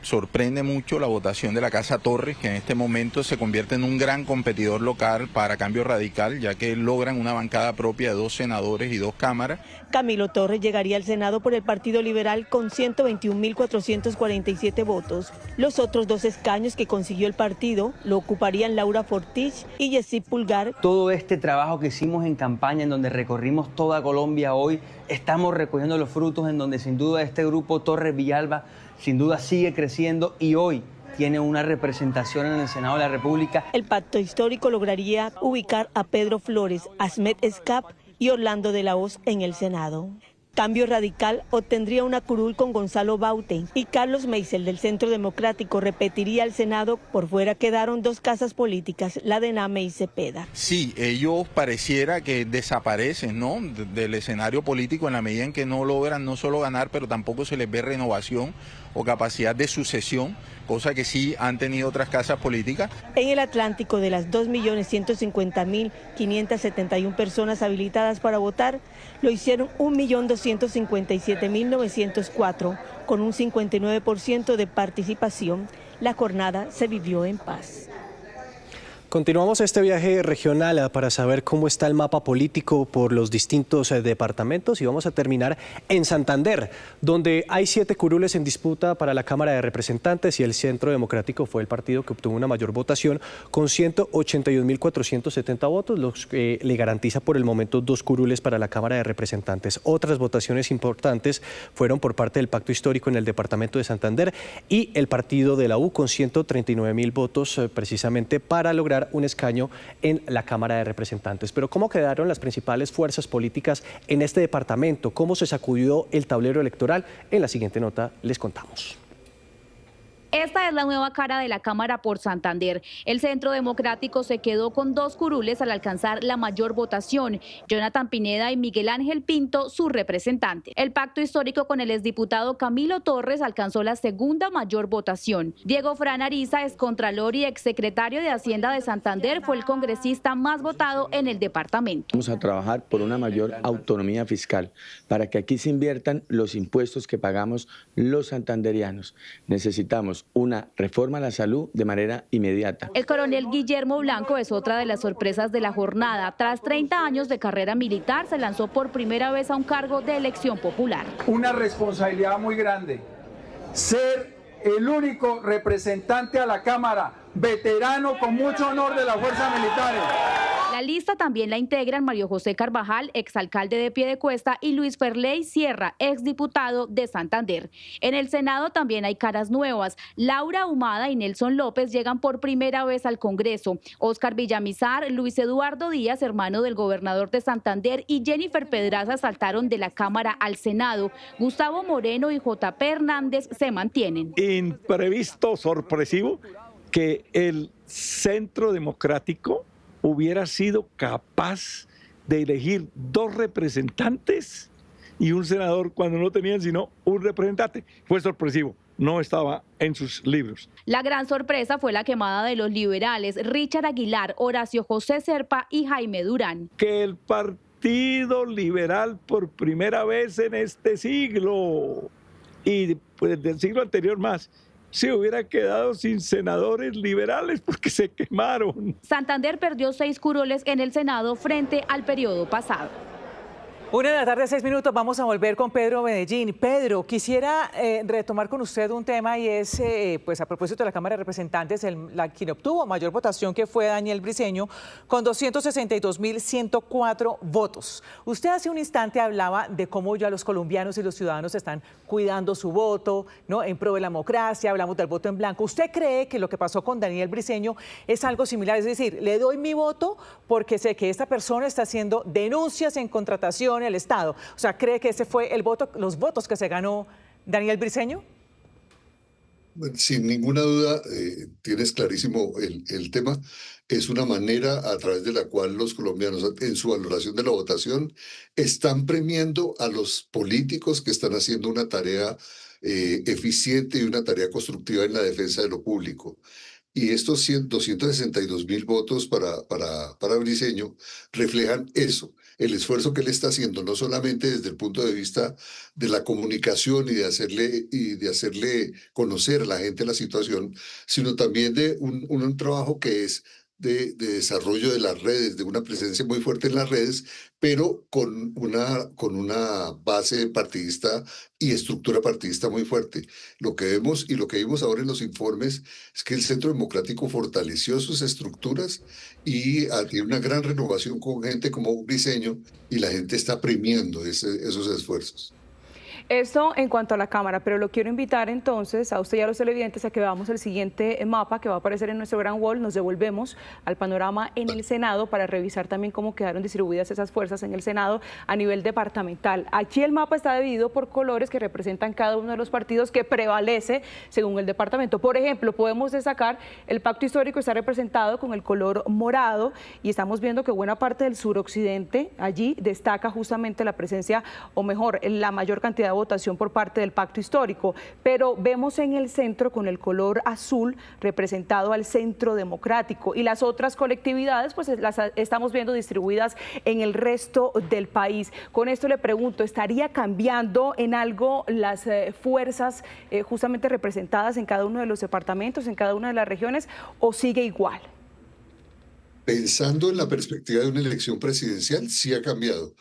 S10: Sorprende mucho la votación de la Casa Torres, que en este momento se convierte en un gran competidor local para Cambio Radical, ya que logran una bancada propia de 2 senadores y 2 cámaras.
S7: Camilo Torres llegaría al Senado por el Partido Liberal con 121.447 votos. Los otros 2 escaños que consiguió el partido lo ocuparían Laura Fortich y Yesí Pulgar.
S11: Todo este trabajo que hicimos en campaña, en donde recorrimos toda Colombia, hoy estamos recogiendo los frutos, en donde sin duda este grupo Torres Villalba sin duda sigue creciendo y hoy tiene una representación en el Senado de la República.
S7: El Pacto Histórico lograría ubicar a Pedro Flores, Asmet Escap y Orlando de la Hoz en el Senado. Cambio Radical obtendría una curul con Gonzalo Baute y Carlos Meisel del Centro Democrático repetiría el Senado. Por fuera quedaron 2 casas políticas, la de Name y Cepeda.
S10: Sí, ellos pareciera que desaparecen, ¿no?, del escenario político en la medida en que no logran no solo ganar, pero tampoco se les ve renovación o capacidad de sucesión, cosa que sí han tenido otras casas políticas.
S7: En el Atlántico, de las 2.150.571 personas habilitadas para votar, lo hicieron 1.257.904, con un 59% de participación. La jornada se vivió en paz.
S12: Continuamos este viaje regional para saber cómo está el mapa político por los distintos departamentos y vamos a terminar en Santander, donde hay 7 curules en disputa para la Cámara de Representantes y el Centro Democrático fue el partido que obtuvo una mayor votación con 181.470 votos, los que le garantiza por el momento 2 curules para la Cámara de Representantes. Otras votaciones importantes fueron por parte del Pacto Histórico en el departamento de Santander y el partido de la U con 139.000 votos precisamente para lograr un escaño en la Cámara de Representantes. Pero ¿cómo quedaron las principales fuerzas políticas en este departamento? ¿Cómo se sacudió el tablero electoral? En la siguiente nota les contamos.
S13: Esta es la nueva cara de la Cámara por Santander. El Centro Democrático se quedó con 2 curules al alcanzar la mayor votación. Jonathan Pineda y Miguel Ángel Pinto, su representante. El Pacto Histórico con el exdiputado Camilo Torres alcanzó la segunda mayor votación. Diego Fran Ariza, excontralor y exsecretario de Hacienda de Santander, fue el congresista más votado en el departamento.
S27: Vamos a trabajar por una mayor autonomía fiscal, para que aquí se inviertan los impuestos que pagamos los santanderianos. Necesitamos una reforma a la salud de manera inmediata.
S13: El coronel Guillermo Blanco es otra de las sorpresas de la jornada. Tras 30 años de carrera militar, se lanzó por primera vez a un cargo de elección popular.
S14: Una responsabilidad muy grande, ser
S6: el único representante a la Cámara, veterano con mucho honor de las fuerzas militares.
S13: La lista también la integran Mario José Carvajal, exalcalde de Piedecuesta, y Luis Ferley Sierra, exdiputado de Santander. En el Senado también hay caras nuevas. Laura Ahumada y Nelson López llegan por primera vez al Congreso. Óscar Villamizar, Luis Eduardo Díaz, hermano del gobernador de Santander, y Jennifer Pedraza saltaron de la Cámara al Senado. Gustavo Moreno y JP Hernández se mantienen.
S14: Imprevisto, sorpresivo, que el Centro Democrático hubiera sido capaz de elegir 2 representantes y un senador cuando no tenían sino un representante. Fue sorpresivo, no estaba en sus libros.
S13: La gran sorpresa fue la quemada de los liberales, Richard Aguilar, Horacio José Serpa y Jaime Durán.
S14: Que el Partido Liberal por primera vez en este siglo y pues del siglo anterior más, se hubiera quedado sin senadores liberales porque se quemaron.
S13: Santander perdió 6 curules en el Senado frente al periodo pasado.
S15: 1:06 p.m, vamos a volver con Pedro Medellín. Pedro, quisiera retomar con usted un tema y es, pues a propósito de la Cámara de Representantes, quien obtuvo mayor votación que fue Daniel Briceño, con 262.104 votos. Usted hace un instante hablaba de cómo ya los colombianos y los ciudadanos están cuidando su voto, ¿no?, en pro de la democracia, hablamos del voto en blanco. ¿Usted cree que lo que pasó con Daniel Briceño es algo similar? Es decir, le doy mi voto porque sé que esta persona está haciendo denuncias en contratación el Estado. O sea, ¿cree que ese fue el voto, los votos que se ganó Daniel Briceño?
S16: Sin ninguna duda, tienes clarísimo el tema. Es una manera a través de la cual los colombianos, en su valoración de la votación, están premiando a los políticos que están haciendo una tarea eficiente y una tarea constructiva en la defensa de lo público. Y estos 262.000 votos para Briceño reflejan eso, el esfuerzo que él está haciendo, no solamente desde el punto de vista de la comunicación y de hacerle conocer a la gente la situación, sino también de un trabajo que es de desarrollo de las redes, de una presencia muy fuerte en las redes, pero con una base partidista y estructura partidista muy fuerte. Lo que vemos y lo que vimos ahora en los informes es que el Centro Democrático fortaleció sus estructuras y tiene una gran renovación con gente como Briceño, y la gente está premiando esos esfuerzos.
S25: Esto en cuanto a la Cámara, pero lo quiero invitar entonces a usted y a los televidentes a que veamos el siguiente mapa que va a aparecer en nuestro gran wall. Nos devolvemos al panorama en el Senado para revisar también cómo quedaron distribuidas esas fuerzas en el Senado a nivel departamental. Aquí el mapa está dividido por colores que representan cada uno de los partidos que prevalece según el departamento. Por ejemplo, podemos destacar el Pacto Histórico está representado con el color morado y estamos viendo que buena parte del suroccidente allí destaca justamente la presencia, o mejor, la mayor cantidad de votación por parte del Pacto Histórico, pero vemos en el centro con el color azul representado al Centro Democrático, y las otras colectividades pues las estamos viendo distribuidas en el resto del país. Con esto le pregunto, ¿estaría cambiando en algo las fuerzas justamente representadas en cada uno de los departamentos, en cada una de las regiones, o sigue igual?
S16: Pensando en la perspectiva de una elección presidencial, sí ha cambiado.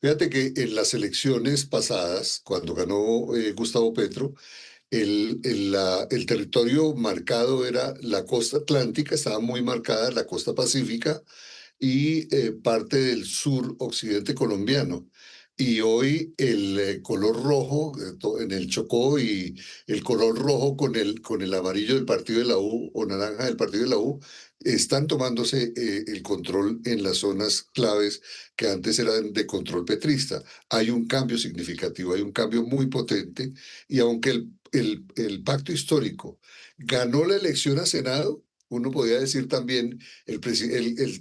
S16: Fíjate que en las elecciones pasadas, cuando ganó Gustavo Petro, el territorio marcado era la costa atlántica, estaba muy marcada la costa pacífica y parte del sur occidente colombiano. Y hoy el color rojo en el Chocó y el color rojo con el amarillo del partido de la U o naranja del partido de la U están tomándose el control en las zonas claves que antes eran de control petrista. Hay un cambio significativo, hay un cambio muy potente, y aunque el Pacto Histórico ganó la elección a Senado, uno podría decir también el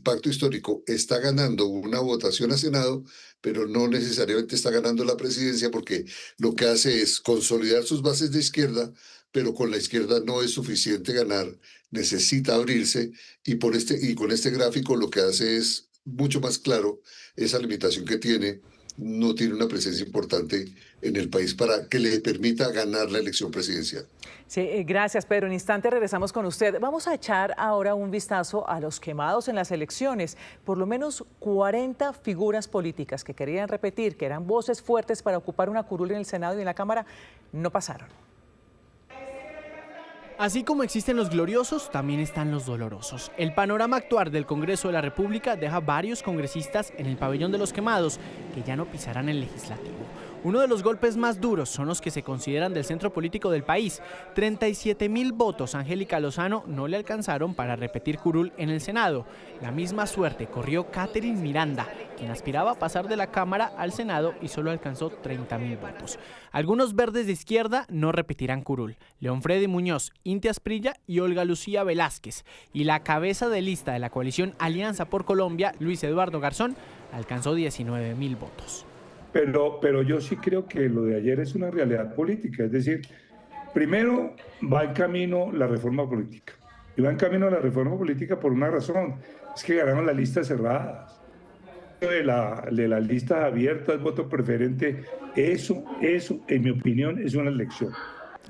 S16: Pacto Histórico está ganando una votación a Senado, pero no necesariamente está ganando la presidencia, porque lo que hace es consolidar sus bases de izquierda, pero con la izquierda no es suficiente ganar, necesita abrirse, y con este gráfico lo que hace es mucho más claro esa limitación que tiene. No tiene una presencia importante en el país para que le permita ganar la elección presidencial.
S15: Sí, gracias, Pedro. En instante regresamos con usted. Vamos a echar ahora un vistazo a los quemados en las elecciones. Por lo menos 40 figuras políticas que querían repetir, que eran voces fuertes para ocupar una curul en el Senado y en la Cámara, no pasaron.
S1: Así como existen los gloriosos, también están los dolorosos. El panorama actual del Congreso de la República deja varios congresistas en el pabellón de los quemados que ya no pisarán el legislativo. Uno de los golpes más duros son los que se consideran del centro político del país. 37.000 votos a Angélica Lozano no le alcanzaron para repetir curul en el Senado. La misma suerte corrió Catherine Miranda, quien aspiraba a pasar de la Cámara al Senado y solo alcanzó 30.000 votos. Algunos verdes de izquierda no repetirán curul: León Freddy Muñoz, Inti Asprilla y Olga Lucía Velázquez. Y la cabeza de lista de la coalición Alianza por Colombia, Luis Eduardo Garzón, alcanzó 19.000 votos.
S28: Pero yo sí creo que lo de ayer es una realidad política, es decir, primero va en camino la reforma política, y va en camino la reforma política por una razón, es que ganaron las listas cerradas. De las listas abiertas, voto preferente, eso, en mi opinión, es una elección.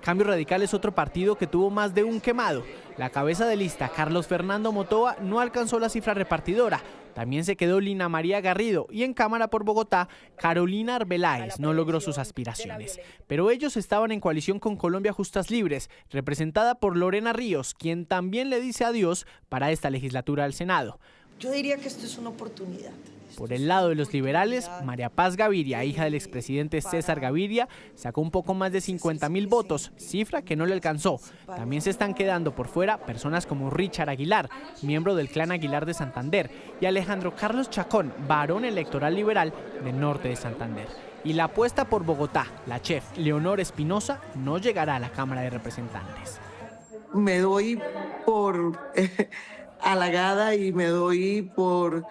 S1: Cambio Radical es otro partido que tuvo más de un quemado. La cabeza de lista, Carlos Fernando Motoa, no alcanzó la cifra repartidora. También se quedó Lina María Garrido y en Cámara por Bogotá, Carolina Arbeláez no logró sus aspiraciones. Pero ellos estaban en coalición con Colombia Justas Libres, representada por Lorena Ríos, quien también le dice adiós para esta legislatura al Senado.
S3: Yo diría que esto es una oportunidad.
S1: Por el lado de los liberales, María Paz Gaviria, hija del expresidente César Gaviria, sacó un poco más de 50.000 votos, cifra que no le alcanzó. También se están quedando por fuera personas como Richard Aguilar, miembro del clan Aguilar de Santander, y Alejandro Carlos Chacón, varón electoral liberal del norte de Santander. Y la apuesta por Bogotá, la chef Leonor Espinosa, no llegará a la Cámara de Representantes.
S3: Me doy por halagada y me doy por...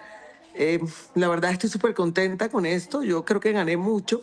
S3: la verdad estoy súper contenta con esto, yo creo que gané mucho.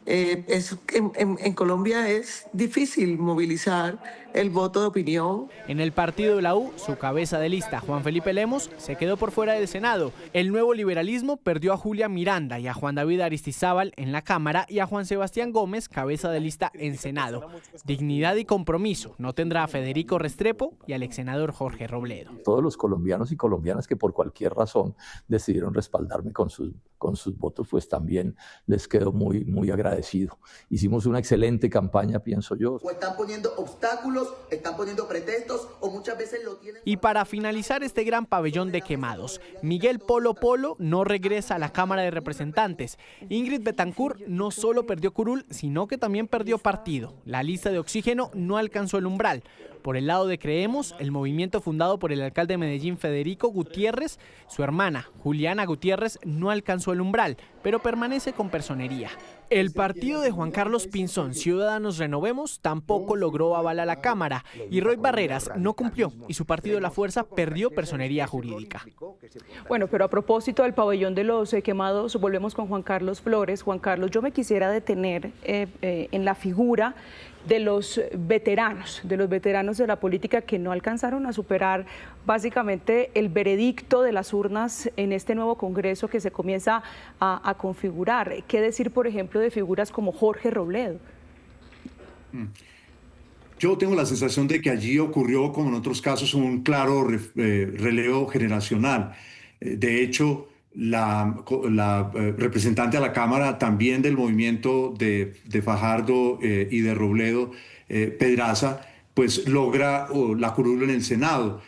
S3: En Colombia es difícil movilizar el voto de opinión.
S1: En el partido de la U, su cabeza de lista, Juan Felipe Lemos, se quedó por fuera del Senado. El Nuevo Liberalismo perdió a Julia Miranda y a Juan David Aristizábal en la Cámara y a Juan Sebastián Gómez, cabeza de lista en Senado. Dignidad y Compromiso no tendrá a Federico Restrepo y al exsenador Jorge Robledo.
S4: Todos los colombianos y colombianas que por cualquier razón decidieron respaldarme con sus votos, pues también les quedo muy agradecido. Hicimos una excelente campaña, pienso yo.
S3: O están poniendo obstáculos, están poniendo pretextos, o muchas veces lo tienen...
S1: Y para finalizar este gran pabellón de quemados, Miguel Polo Polo no regresa a la Cámara de Representantes. Ingrid Betancourt no solo perdió curul, sino que también perdió partido. La lista de Oxígeno no alcanzó el umbral. Por el lado de Creemos, el movimiento fundado por el alcalde de Medellín, Federico Gutiérrez, su hermana, Juliana Gutiérrez, no alcanzó el umbral, pero permanece con personería. El partido de Juan Carlos Pinzón, Ciudadanos Renovemos, tampoco logró aval a la Cámara y Roy Barreras no cumplió y su partido La Fuerza perdió personería jurídica.
S17: Bueno, pero a propósito del pabellón de los quemados, volvemos con Juan Carlos Flores. Juan Carlos, yo me quisiera detener en la figura de los veteranos de la política que no alcanzaron a superar básicamente el veredicto de las urnas en este nuevo Congreso que se comienza a configurar. ¿Qué decir, por ejemplo, de figuras como Jorge Robledo?
S18: Yo tengo la sensación de que allí ocurrió, como en otros casos, un claro relevo generacional. De hecho, la representante a la Cámara también del movimiento de Fajardo y de Robledo, Pedraza, pues logra la curul en el Senado.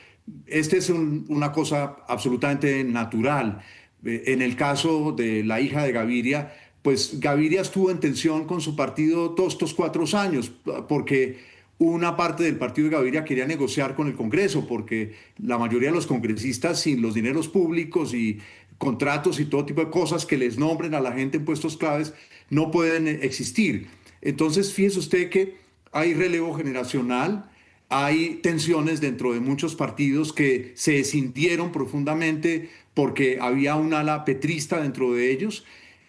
S18: Este es una cosa absolutamente natural. En el caso de la hija de Gaviria, pues Gaviria estuvo en tensión con su partido todos estos 4 años, porque una parte del partido de Gaviria quería negociar con el Congreso, porque la mayoría de los congresistas, sin los dineros públicos y contratos y todo tipo de cosas que les nombren a la gente en puestos claves, no pueden existir. Entonces, fíjese usted que hay relevo generacional, hay tensiones dentro de muchos partidos que se sintieron profundamente porque había un ala petrista dentro de ellos.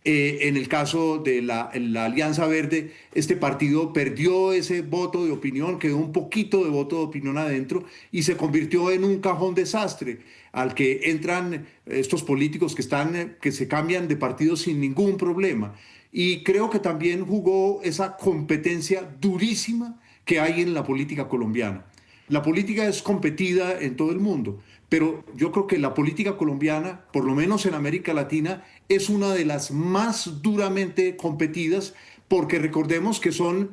S18: En el caso de la Alianza Verde, este partido perdió ese voto de opinión, quedó un poquito de voto de opinión adentro y se convirtió en un cajón desastre al que entran estos políticos que se cambian de partido sin ningún problema. Y creo que también jugó esa competencia durísima que hay en la política colombiana. La política es competida en todo el mundo, pero yo creo que la política colombiana, por lo menos en América Latina, es una de las más duramente competidas, porque recordemos que son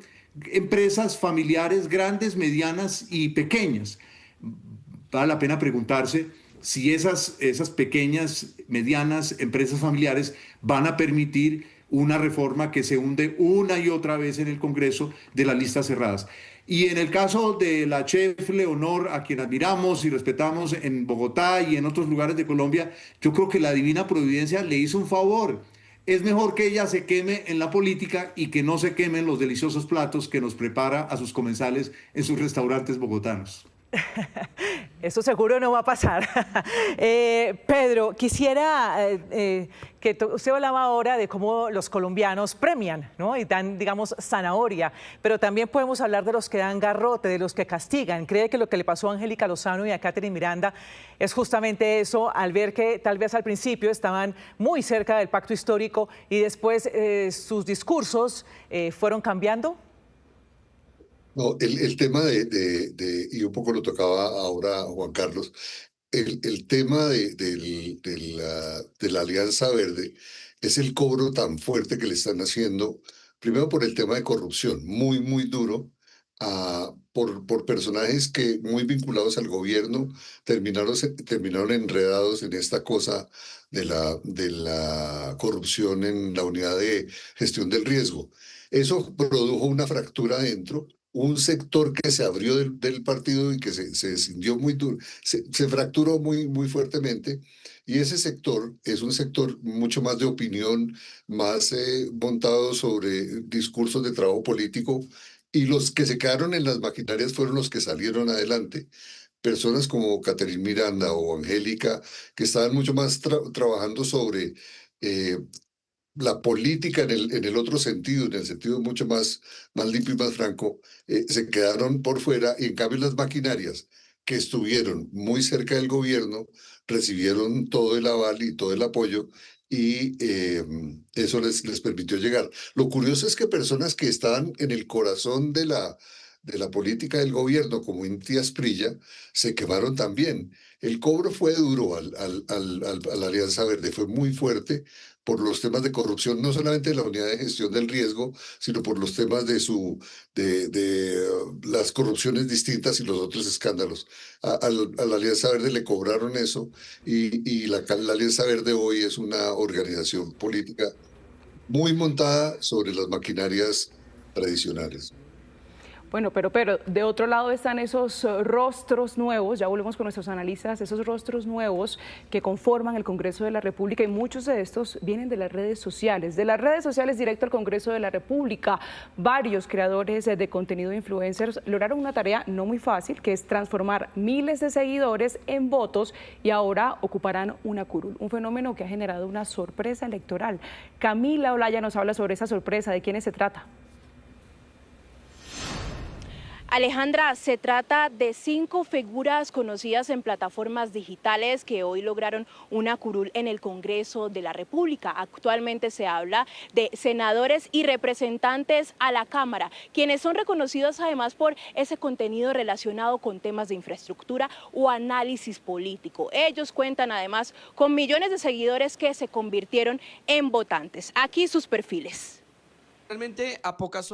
S18: empresas familiares grandes, medianas y pequeñas. Vale la pena preguntarse si esas pequeñas, medianas empresas familiares van a permitir una reforma que se hunde una y otra vez en el Congreso de las listas cerradas. Y en el caso de la chef Leonor, a quien admiramos y respetamos en Bogotá y en otros lugares de Colombia, yo creo que la divina providencia le hizo un favor. Es mejor que ella se queme en la política y que no se quemen los deliciosos platos que nos prepara a sus comensales en sus restaurantes bogotanos.
S15: Eso seguro no va a pasar. Pedro, quisiera que usted hablaba ahora de cómo los colombianos premian, ¿no? Y dan, digamos, zanahoria, pero también podemos hablar de los que dan garrote, de los que castigan. ¿Cree que lo que le pasó a Angélica Lozano y a Catherine Miranda es justamente eso, al ver que tal vez al principio estaban muy cerca del pacto histórico y después sus discursos fueron cambiando?
S16: No, el tema y un poco lo tocaba ahora Juan Carlos, el tema de la Alianza Verde es el cobro tan fuerte que le están haciendo, primero por el tema de corrupción, muy, muy duro, por personajes que muy vinculados al gobierno terminaron enredados en esta cosa de la corrupción en la unidad de gestión del riesgo. Eso produjo una fractura dentro. Un sector que se abrió del partido y que se escindió muy duro, se fracturó muy, muy fuertemente, y ese sector es un sector mucho más de opinión, más montado sobre discursos de trabajo político, y los que se quedaron en las maquinarias fueron los que salieron adelante. Personas como Catherine Miranda o Angélica, que estaban mucho más trabajando sobre la política en el otro sentido, en el sentido mucho más limpio y más franco, se quedaron por fuera, y en cambio las maquinarias que estuvieron muy cerca del gobierno recibieron todo el aval y todo el apoyo, y eso les permitió llegar. Lo curioso es que personas que estaban en el corazón de la política del gobierno, como Inti Asprilla, se quemaron también. El cobro fue duro a la Alianza Verde, fue muy fuerte por los temas de corrupción, no solamente de la unidad de gestión del riesgo, sino por los temas de las corrupciones distintas y los otros escándalos. A la Alianza Verde le cobraron eso, y la Alianza Verde hoy es una organización política muy montada sobre las maquinarias tradicionales.
S17: Bueno, pero de otro lado están esos rostros nuevos, ya volvemos con nuestros analistas, esos rostros nuevos que conforman el Congreso de la República, y muchos de estos vienen de las redes sociales directo al Congreso de la República. Varios creadores de contenido, influencers, lograron una tarea no muy fácil, que es transformar miles de seguidores en votos, y ahora ocuparán una curul, un fenómeno que ha generado una sorpresa electoral. Camila Olaya nos habla sobre esa sorpresa, ¿de quiénes se trata?
S5: Alejandra, se trata de 5 figuras conocidas en plataformas digitales que hoy lograron una curul en el Congreso de la República. Actualmente se habla de senadores y representantes a la Cámara, quienes son reconocidos además por ese contenido relacionado con temas de infraestructura o análisis político. Ellos cuentan además con millones de seguidores que se convirtieron en votantes. Aquí sus perfiles.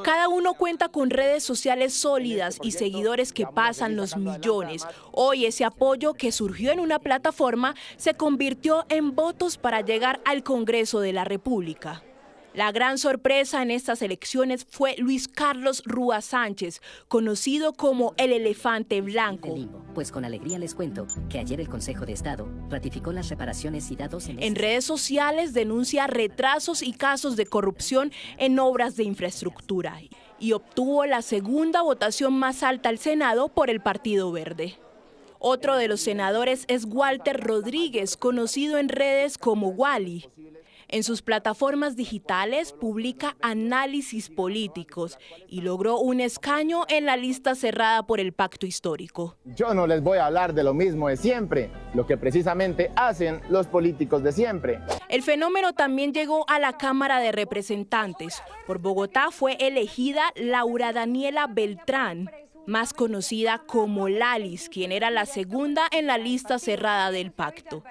S5: Cada uno cuenta con redes sociales sólidas y seguidores que pasan los millones. Hoy ese apoyo que surgió en una plataforma se convirtió en votos para llegar al Congreso de la República. La gran sorpresa en estas elecciones fue Luis Carlos Rúa Sánchez, conocido como el Elefante Blanco.
S8: Pues con alegría les cuento que ayer el Consejo de Estado ratificó las reparaciones y datos
S5: en redes sociales denuncia retrasos y casos de corrupción en obras de infraestructura y obtuvo la segunda votación más alta al Senado por el Partido Verde. Otro de los senadores es Walter Rodríguez, conocido en redes como Wally. En sus plataformas digitales publica análisis políticos y logró un escaño en la lista cerrada por el Pacto Histórico.
S19: Yo no les voy a hablar de lo mismo de siempre, lo que precisamente hacen los políticos de siempre.
S5: El fenómeno también llegó a la Cámara de Representantes. Por Bogotá fue elegida Laura Daniela Beltrán, más conocida como Lalis, quien era la segunda en la lista cerrada del pacto.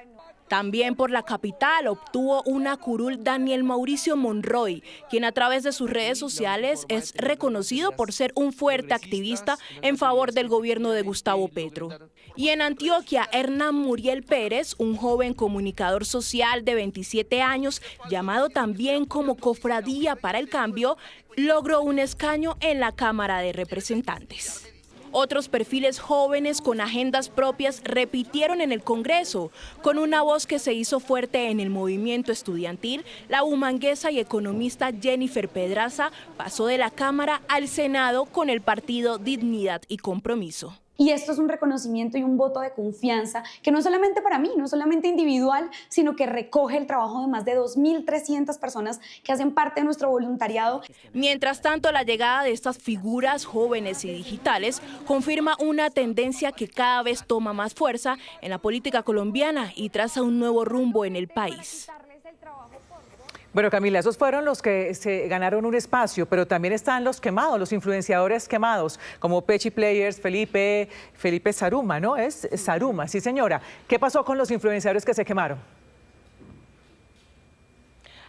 S5: También por la capital obtuvo una curul Daniel Mauricio Monroy, quien a través de sus redes sociales es reconocido por ser un fuerte activista en favor del gobierno de Gustavo Petro. Y en Antioquia, Hernán Muriel Pérez, un joven comunicador social de 27 años, llamado también como Cofradía para el Cambio, logró un escaño en la Cámara de Representantes. Otros perfiles jóvenes con agendas propias repitieron en el Congreso. Con una voz que se hizo fuerte en el movimiento estudiantil, la humanguesa y economista Jennifer Pedraza pasó de la Cámara al Senado con el partido Dignidad y Compromiso.
S2: Y esto es un reconocimiento y un voto de confianza que no solamente para mí, no solamente individual, sino que recoge el trabajo de más de 2.300 personas que hacen parte de nuestro voluntariado.
S5: Mientras tanto, la llegada de estas figuras jóvenes y digitales confirma una tendencia que cada vez toma más fuerza en la política colombiana y traza un nuevo rumbo en el país.
S15: Bueno, Camila, esos fueron los que se ganaron un espacio, pero también están los quemados, los influenciadores quemados, como Pechi Players, Felipe Saruma, ¿no? Es Saruma, sí señora. ¿Qué pasó con los influenciadores que se quemaron?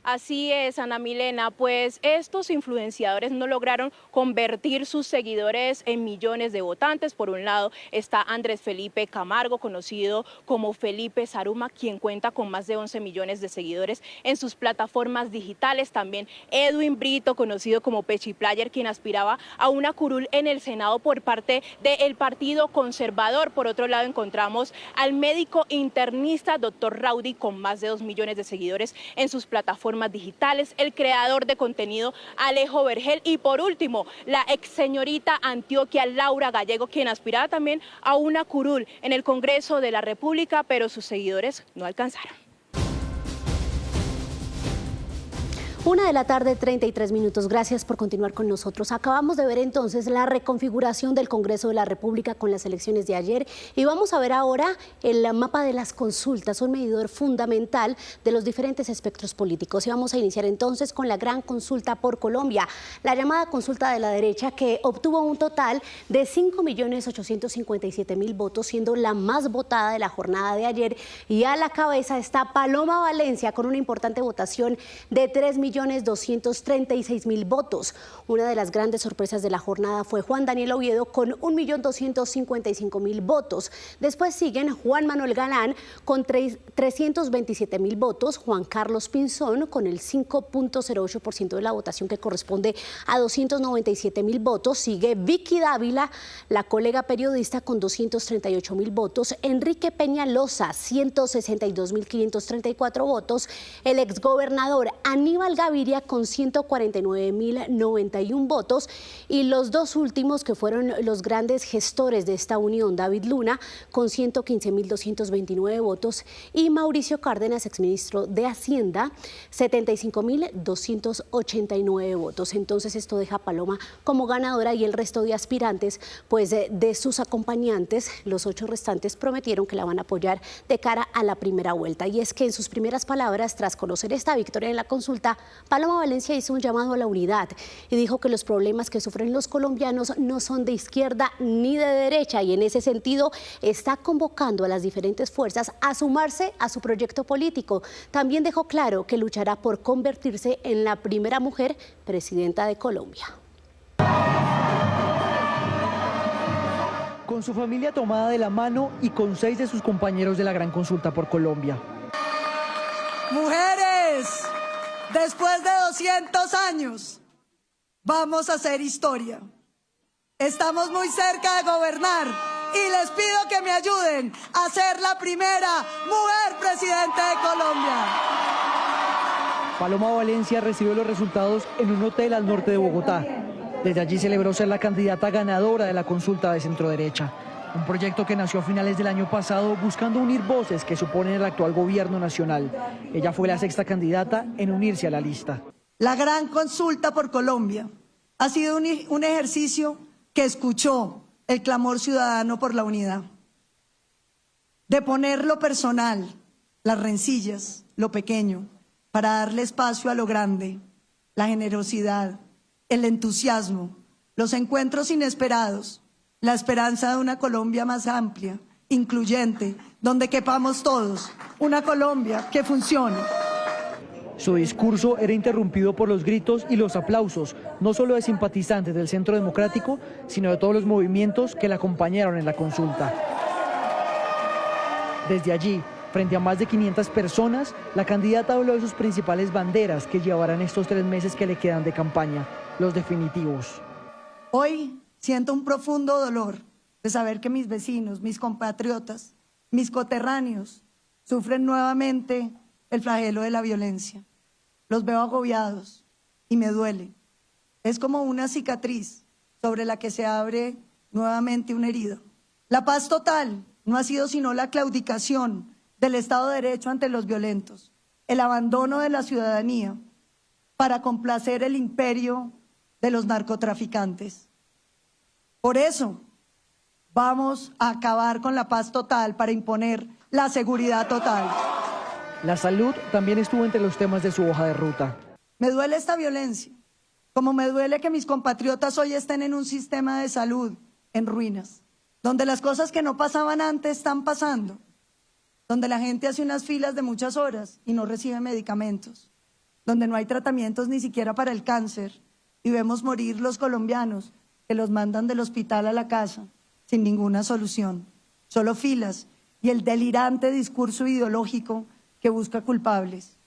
S5: Así es, Ana Milena, pues estos influenciadores no lograron convertir sus seguidores en millones de votantes. Por un lado está Andrés Felipe Camargo, conocido como Felipe Saruma, quien cuenta con más de 11 millones de seguidores en sus plataformas digitales. También Edwin Brito, conocido como Pechi Player, quien aspiraba a una curul en el Senado por parte del Partido Conservador. Por otro lado encontramos al médico internista Dr. Raudy, con más de 2 millones de seguidores en sus plataformas digitales, el creador de contenido Alejo Vergel y por último la ex señorita Antioquia Laura Gallego, quien aspiraba también a una curul en el Congreso de la República, pero sus seguidores no alcanzaron.
S9: 1:33 p.m. Gracias por continuar con nosotros. Acabamos de ver entonces la reconfiguración del Congreso de la República con las elecciones de ayer y vamos a ver ahora el mapa de las consultas, un medidor fundamental de los diferentes espectros políticos. Y vamos a iniciar entonces con la gran consulta por Colombia, la llamada consulta de la derecha, que obtuvo un total de 5.857.000 votos, siendo la más votada de la jornada de ayer, y a la cabeza está Paloma Valencia con una importante votación de 3.236.000 votos. Una de las grandes sorpresas de la jornada fue Juan Daniel Oviedo con 1.255.000 votos. Después siguen Juan Manuel Galán con 327.000 votos, Juan Carlos Pinzón con el 5.08% de la votación, que corresponde a 297.000 votos. Sigue Vicky Dávila, la colega periodista, con 238.000 votos, Enrique Peñalosa, 162.534 votos, el exgobernador Aníbal Gaviria con 149.091 votos, y los dos últimos, que fueron los grandes gestores de esta unión, David Luna con 115.229 votos y Mauricio Cárdenas, exministro de Hacienda, 75.289 votos. Entonces esto deja a Paloma como ganadora, y el resto de aspirantes, pues de sus acompañantes, los 8 restantes, prometieron que la van a apoyar de cara a la primera vuelta. Y es que en sus primeras palabras, tras conocer esta victoria en la consulta, Paloma Valencia hizo un llamado a la unidad y dijo que los problemas que sufren los colombianos no son de izquierda ni de derecha, y en ese sentido está convocando a las diferentes fuerzas a sumarse a su proyecto político. También dejó claro que luchará por convertirse en la primera mujer presidenta de Colombia.
S20: Con su familia tomada de la mano y con 6 de sus compañeros de la Gran Consulta por Colombia.
S21: Mujeres, después de 200 años, vamos a hacer historia. Estamos muy cerca de gobernar y les pido que me ayuden a ser la primera mujer presidente de Colombia.
S20: Paloma Valencia recibió los resultados en un hotel al norte de Bogotá. Desde allí celebró ser la candidata ganadora de la consulta de centro-derecha. Un proyecto que nació a finales del año pasado buscando unir voces que suponen el actual gobierno nacional. Ella fue la 6ª candidata en unirse a la lista.
S21: La gran consulta por Colombia ha sido un ejercicio que escuchó el clamor ciudadano por la unidad. De poner lo personal, las rencillas, lo pequeño, para darle espacio a lo grande, la generosidad, el entusiasmo, los encuentros inesperados, la esperanza de una Colombia más amplia incluyente, donde quepamos todos, una Colombia que funcione.
S20: Su discurso era interrumpido por los gritos y los aplausos, no solo de simpatizantes del Centro Democrático, sino de todos los movimientos que la acompañaron en la consulta. Desde allí, frente a más de 500 personas, la candidata habló de sus principales banderas que llevarán estos 3 meses que le quedan de campaña, los definitivos.
S21: Hoy siento un profundo dolor de saber que mis vecinos, mis compatriotas, mis coterráneos sufren nuevamente el flagelo de la violencia. Los veo agobiados y me duele. Es como una cicatriz sobre la que se abre nuevamente una herida. La paz total no ha sido sino la claudicación del Estado de Derecho ante los violentos, el abandono de la ciudadanía para complacer el imperio de los narcotraficantes. Por eso vamos a acabar con la paz total para imponer la seguridad total.
S20: La salud también estuvo entre los temas de su hoja de ruta.
S21: Me duele esta violencia, como me duele que mis compatriotas hoy estén en un sistema de salud en ruinas, donde las cosas que no pasaban antes están pasando, donde la gente hace unas filas de muchas horas y no recibe medicamentos, donde no hay tratamientos ni siquiera para el cáncer y vemos morir los colombianos que los mandan del hospital a la casa sin ninguna solución, solo filas y el delirante discurso ideológico que busca culpables.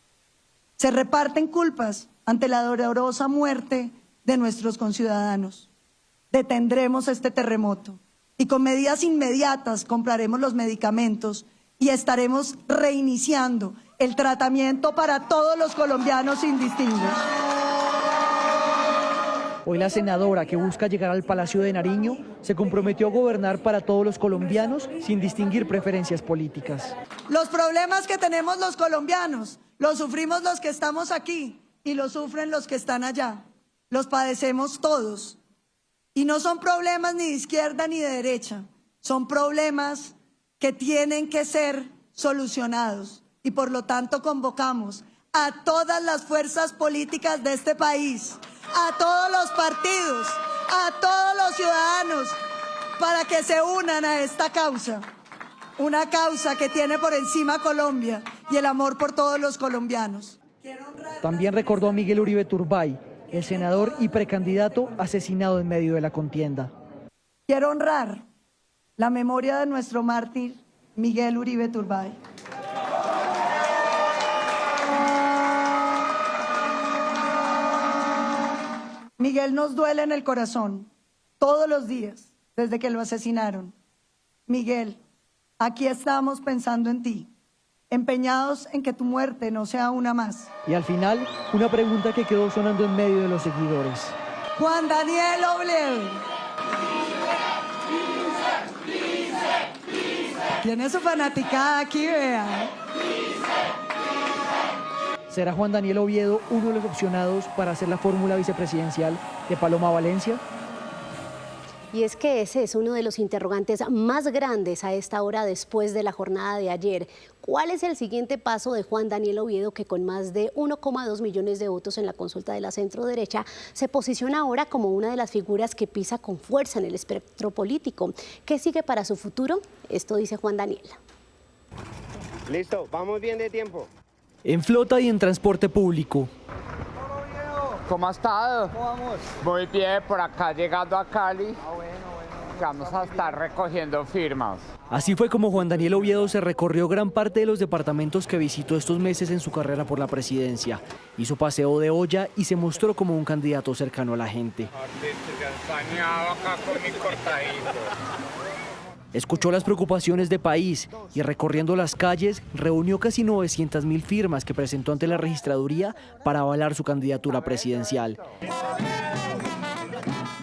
S21: Se reparten culpas ante la dolorosa muerte de nuestros conciudadanos. Detendremos este terremoto y con medidas inmediatas compraremos los medicamentos y estaremos reiniciando el tratamiento para todos los colombianos sin distingos.
S20: Hoy la senadora, que busca llegar al Palacio de Nariño, se comprometió a gobernar para todos los colombianos sin distinguir preferencias políticas.
S21: Los problemas que tenemos los colombianos los sufrimos los que estamos aquí y los sufren los que están allá. Los padecemos todos. Y no son problemas ni de izquierda ni de derecha. Son problemas que tienen que ser solucionados. Y por lo tanto convocamos a todas las fuerzas políticas de este país, a todos los partidos, a todos los ciudadanos, para que se unan a esta causa. Una causa que tiene por encima a Colombia y el amor por todos los colombianos.
S20: También recordó a Miguel Uribe Turbay, el senador y precandidato asesinado en medio de la contienda.
S21: Quiero honrar la memoria de nuestro mártir Miguel Uribe Turbay. Miguel nos duele en el corazón, todos los días, desde que lo asesinaron. Miguel, aquí estamos pensando en ti, empeñados en que tu muerte no sea una más.
S20: Y al final, una pregunta que quedó sonando en medio de los seguidores.
S21: Juan Daniel Oviedo. Tiene su fanaticada aquí, vea.
S20: ¿Será Juan Daniel Oviedo uno de los opcionados para hacer la fórmula vicepresidencial de Paloma Valencia?
S9: Y es que ese es uno de los interrogantes más grandes a esta hora después de la jornada de ayer. ¿Cuál es el siguiente paso de Juan Daniel Oviedo, que con más de 1,2 millones de votos en la consulta de la centro-derecha se posiciona ahora como una de las figuras que pisa con fuerza en el espectro político? ¿Qué sigue para su futuro? Esto dice Juan Daniel.
S7: Listo, vamos bien de tiempo.
S20: En flota y en transporte público.
S10: ¿Cómo ha estado? ¿Cómo vamos? Muy bien, por acá llegando a Cali. Vamos a estar recogiendo firmas.
S20: Así fue como Juan Daniel Oviedo se recorrió gran parte de los departamentos que visitó estos meses en su carrera por la presidencia. Hizo paseo de olla y se mostró como un candidato cercano a la gente. Escuchó las preocupaciones de país y recorriendo las calles reunió casi 900.000 firmas que presentó ante la registraduría para avalar su candidatura presidencial.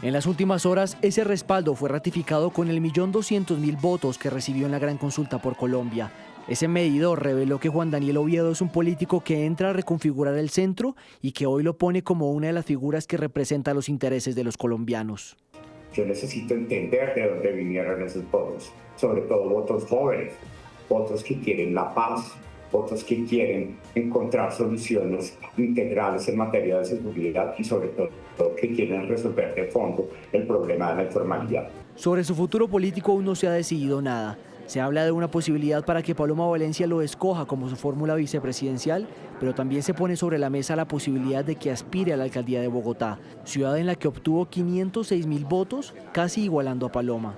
S20: En las últimas horas, ese respaldo fue ratificado con el 1.200.000 votos que recibió en la gran consulta por Colombia. Ese medidor reveló que Juan Daniel Oviedo es un político que entra a reconfigurar el centro y que hoy lo pone como una de las figuras que representa los intereses de los colombianos.
S11: Yo necesito entender de dónde vinieron esos votos, sobre todo votos jóvenes, votos que quieren la paz, votos que quieren encontrar soluciones integrales en materia de seguridad y sobre todo que quieren resolver de fondo el problema de la informalidad.
S20: Sobre su futuro político aún no se ha decidido nada. Se habla de una posibilidad para que Paloma Valencia lo escoja como su fórmula vicepresidencial, pero también se pone sobre la mesa la posibilidad de que aspire a la alcaldía de Bogotá, ciudad en la que obtuvo 506.000 votos, casi igualando a Paloma.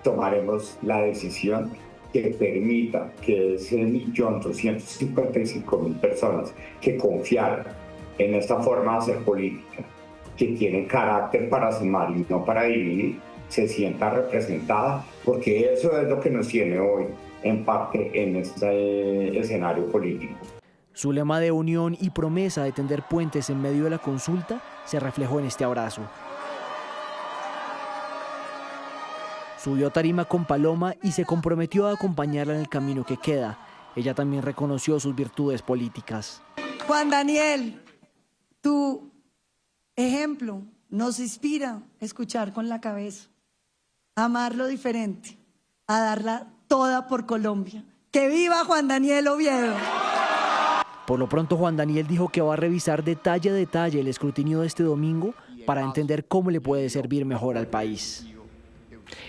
S11: Tomaremos la decisión que permita que ese 1.255.000 personas que confiaron en esta forma de hacer política, que tiene carácter para sumar y no para dividir, se sienta representada, porque eso es lo que nos tiene hoy en parte en este escenario político.
S20: Su lema de unión y promesa de tender puentes en medio de la consulta se reflejó en este abrazo. Subió a tarima con Paloma y se comprometió a acompañarla en el camino que queda. Ella también reconoció sus virtudes políticas.
S21: Juan Daniel, tu ejemplo nos inspira a escuchar con la cabeza, a amar lo diferente, a darla toda por Colombia. ¡Que viva Juan Daniel Oviedo!
S20: Por lo pronto, Juan Daniel dijo que va a revisar detalle a detalle el escrutinio de este domingo para entender cómo le puede servir mejor al país.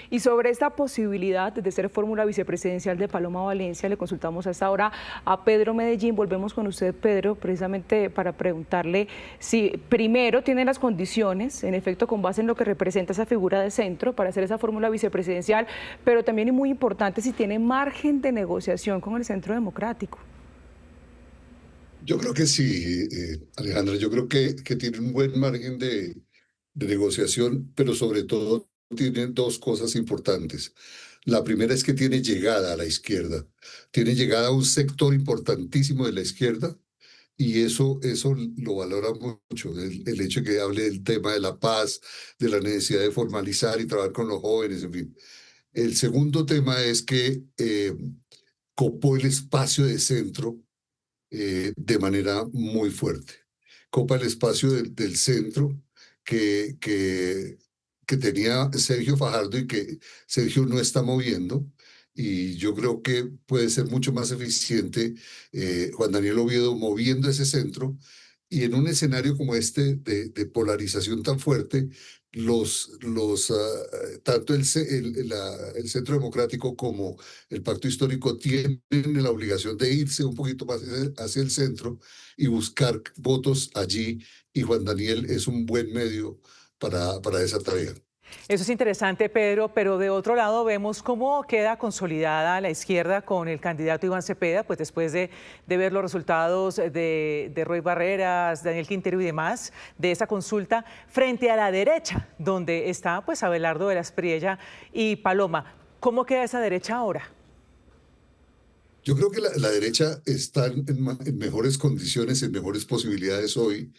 S17: Y sobre esta posibilidad de ser fórmula vicepresidencial de Paloma Valencia, le consultamos hasta ahora a Pedro Medellín. Volvemos con usted, Pedro, precisamente para preguntarle si primero tiene las condiciones, en efecto, con base en lo que representa esa figura de centro, para hacer esa fórmula vicepresidencial, pero también, y muy importante, si tiene margen de negociación con el Centro Democrático.
S16: Yo creo que sí, Alejandra, yo creo que tiene un buen margen de negociación, pero sobre todo tiene dos cosas importantes. La primera es que tiene llegada a la izquierda, tiene llegada a un sector importantísimo de la izquierda, y eso lo valora mucho, el hecho de que hable del tema de la paz, de la necesidad de formalizar y trabajar con los jóvenes, en fin. El segundo tema es que copó el espacio de centro de manera muy fuerte. Copa el espacio del centro que tenía Sergio Fajardo y que Sergio no está moviendo, y yo creo que puede ser mucho más eficiente Juan Daniel Oviedo moviendo ese centro, y en un escenario como este de polarización tan fuerte, tanto el Centro Democrático como el Pacto Histórico tienen la obligación de irse un poquito más hacia el centro y buscar votos allí, y Juan Daniel es un buen medio para esa tarea.
S15: Eso es interesante, Pedro, pero de otro lado vemos cómo queda consolidada la izquierda con el candidato Iván Cepeda, pues después de ver los resultados de Roy Barreras, Daniel Quintero y demás, de esa consulta, frente a la derecha, donde está pues Abelardo de la Espriella y Paloma. ¿Cómo queda esa derecha ahora?
S16: Yo creo que la derecha está en mejores condiciones, en mejores posibilidades hoy.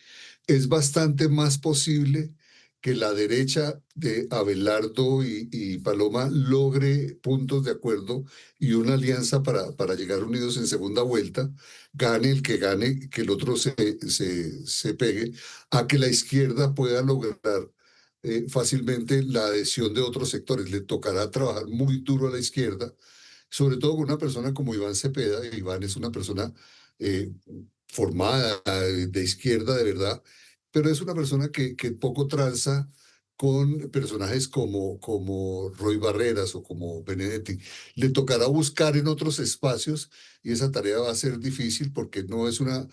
S16: Es bastante más posible que la derecha de Abelardo y Paloma logre puntos de acuerdo y una alianza para llegar unidos en segunda vuelta, gane el que gane, que el otro se pegue, a que la izquierda pueda lograr fácilmente la adhesión de otros sectores. Le tocará trabajar muy duro a la izquierda, sobre todo con una persona como Iván Cepeda. Iván es una persona formada de izquierda de verdad, pero es una persona que poco tranza con personajes como Roy Barreras o como Benedetti. Le tocará buscar en otros espacios, y esa tarea va a ser difícil porque no es un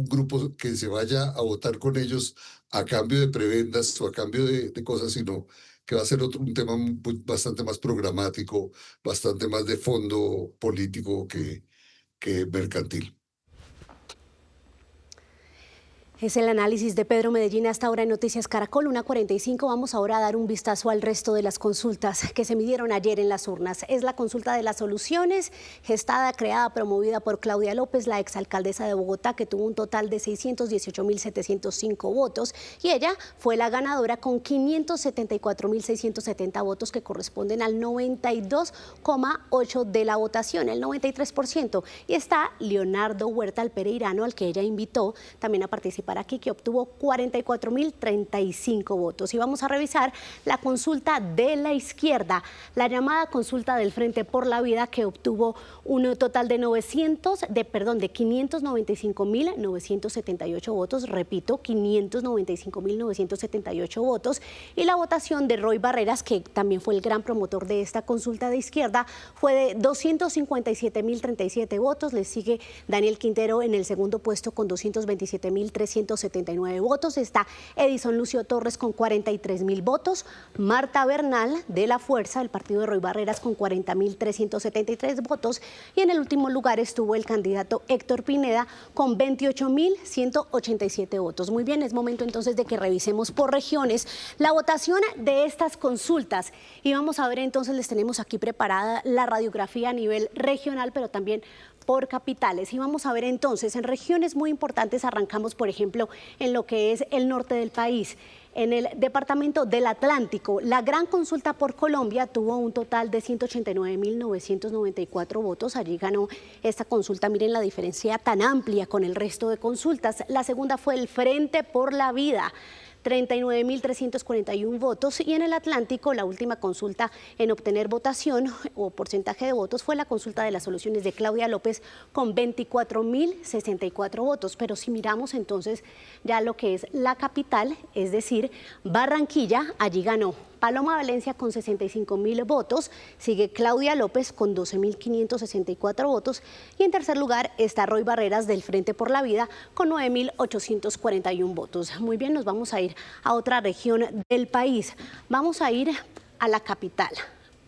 S16: grupo que se vaya a votar con ellos a cambio de prebendas o a cambio de cosas, sino que va a ser un tema bastante más programático, bastante más de fondo político que mercantil.
S9: Es el análisis de Pedro Medellín hasta ahora en Noticias Caracol, 1:45. Vamos ahora a dar un vistazo al resto de las consultas que se midieron ayer en las urnas. Es la consulta de las soluciones, gestada, creada, promovida por Claudia López, la exalcaldesa de Bogotá, que tuvo un total de 618.705 votos, y ella fue la ganadora con 574.670 votos, que corresponden al 92,8% de la votación, el 93%. Y está Leonardo Huerta, el pereirano, al que ella invitó también a participar para Quique obtuvo 44.035 votos. Y vamos a revisar la consulta de la izquierda, la llamada consulta del Frente por la Vida, que obtuvo un total de 595.978 votos, repito, 595.978 votos, y la votación de Roy Barreras, que también fue el gran promotor de esta consulta de izquierda, fue de 257.037 votos. Le sigue Daniel Quintero en el segundo puesto con 227.379 votos. Está Edison Lucio Torres con 43.000 votos, Marta Bernal de La Fuerza, el partido de Roy Barreras, con 40.373 votos, y en el último lugar estuvo el candidato Héctor Pineda con 28.187 votos. Muy bien, es momento entonces de que revisemos por regiones la votación de estas consultas, y vamos a ver entonces, les tenemos aquí preparada la radiografía a nivel regional, pero también por capitales. Y vamos a ver entonces, en regiones muy importantes arrancamos, por ejemplo, en lo que es el norte del país. En el departamento del Atlántico, la gran consulta por Colombia tuvo un total de 189.994 votos. Allí ganó esta consulta. Miren la diferencia tan amplia con el resto de consultas. La segunda fue el Frente por la Vida, 39.341 votos, y en el Atlántico la última consulta en obtener votación o porcentaje de votos fue la consulta de las soluciones de Claudia López con 24.064 votos. Pero si miramos entonces ya lo que es la capital, es decir, Barranquilla, allí ganó Paloma Valencia con 65.000 votos, sigue Claudia López con 12.564 votos, y en tercer lugar está Roy Barreras del Frente por la Vida con 9.841 votos. Muy bien, nos vamos a ir a otra región del país. Vamos a ir a la capital,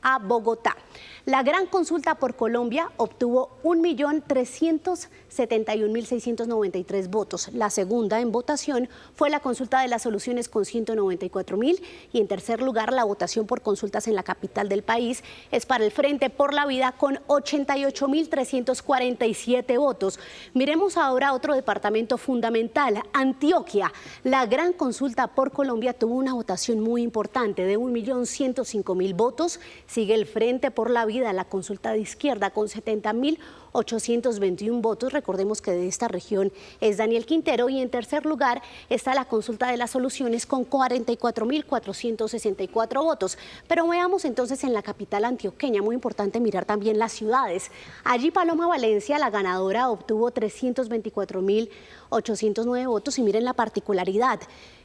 S9: a Bogotá. La gran consulta por Colombia obtuvo 1.371.693 votos. La segunda en votación fue la consulta de las soluciones con 194.000, y en tercer lugar la votación por consultas en la capital del país es para el Frente por la Vida con 88.347 votos. Miremos ahora otro departamento fundamental, Antioquia. La gran consulta por Colombia tuvo una votación muy importante de 1.105.000 votos. Sigue el Frente por la Vida, la consulta de izquierda, con 70.821 votos. Recordemos que de esta región es Daniel Quintero, y en tercer lugar está la consulta de las soluciones con 44.464 votos. Pero veamos entonces en la capital antioqueña, muy importante mirar también las ciudades. Allí Paloma Valencia, la ganadora, obtuvo 324.809 votos, y miren la particularidad.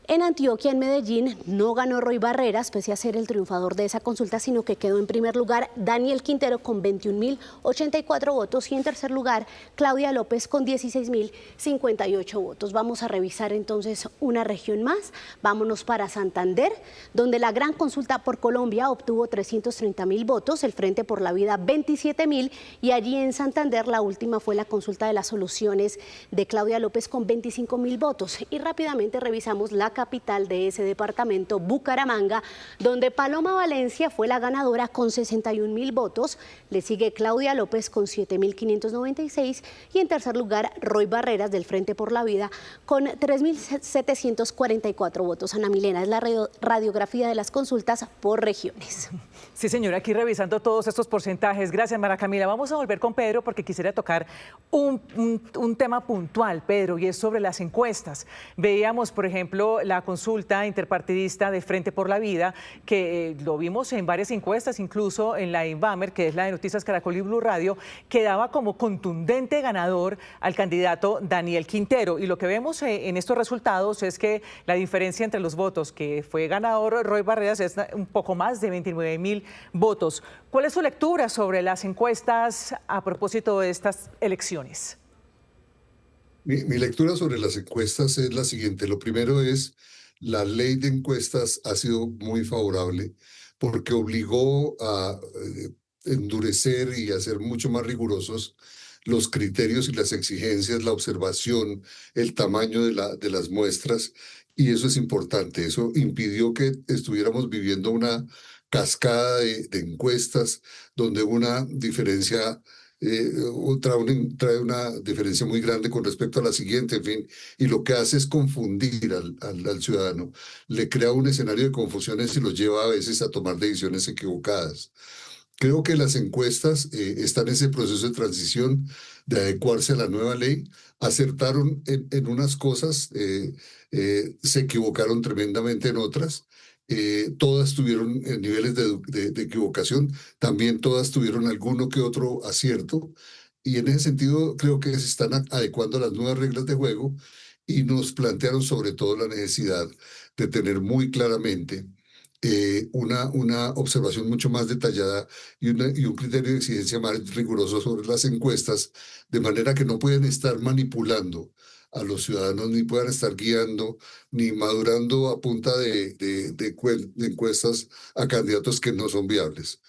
S9: En Antioquia, en Medellín, no ganó Roy Barreras, pese a ser el triunfador de esa consulta, sino que quedó en primer lugar Daniel Quintero con 21.084 votos, y en tercer lugar Claudia López con 16.058 votos. Vamos a revisar entonces una región más. Vámonos para Santander, donde la gran consulta por Colombia obtuvo 330.000 votos, el Frente por la Vida 27.000, y allí en Santander la última fue la consulta de las soluciones de Claudia López con 25.000 votos. Y rápidamente revisamos la capital de ese departamento, Bucaramanga, donde Paloma Valencia fue la ganadora con 61.000 votos, le sigue Claudia López con 7.596, y en tercer lugar Roy Barreras del Frente por la Vida con 3.744 votos. Ana Milena, es la radiografía de las consultas por regiones.
S15: Sí, señora, aquí revisando todos estos porcentajes. Gracias, Mara Camila. Vamos a volver con Pedro porque quisiera tocar un tema puntual, Pedro, y es sobre las encuestas. Veíamos, por ejemplo, la consulta interpartidista de Frente por la Vida, que lo vimos en varias encuestas, incluso en la Invamer, que es la de Noticias Caracol y Blue Radio, que daba como contundente ganador al candidato Daniel Quintero. Y lo que vemos en estos resultados es que la diferencia entre los votos, que fue ganador Roy Barreras, es un poco más de 29.000 votos. ¿Cuál es su lectura sobre las encuestas a propósito de estas elecciones?
S16: Mi lectura sobre las encuestas es la siguiente. Lo primero es, la ley de encuestas ha sido muy favorable porque obligó a endurecer y a ser mucho más rigurosos los criterios y las exigencias, la observación, el tamaño de las muestras, y eso es importante. Eso impidió que estuviéramos viviendo una cascada de encuestas donde una diferencia trae una diferencia muy grande con respecto a la siguiente, en fin, y lo que hace es confundir al ciudadano, le crea un escenario de confusiones y lo lleva a veces a tomar decisiones equivocadas. Creo que las encuestas están en ese proceso de transición, de adecuarse a la nueva ley. Acertaron en unas cosas, se equivocaron tremendamente en otras. Todas tuvieron niveles de equivocación, también todas tuvieron alguno que otro acierto. Y en ese sentido creo que se están adecuando a las nuevas reglas de juego y nos plantearon sobre todo la necesidad de tener muy claramente una observación mucho más detallada y un criterio de exigencia más riguroso sobre las encuestas, de manera que no pueden estar manipulando a los ciudadanos, ni puedan estar guiando, ni madurando a punta de encuestas a candidatos que no son viables.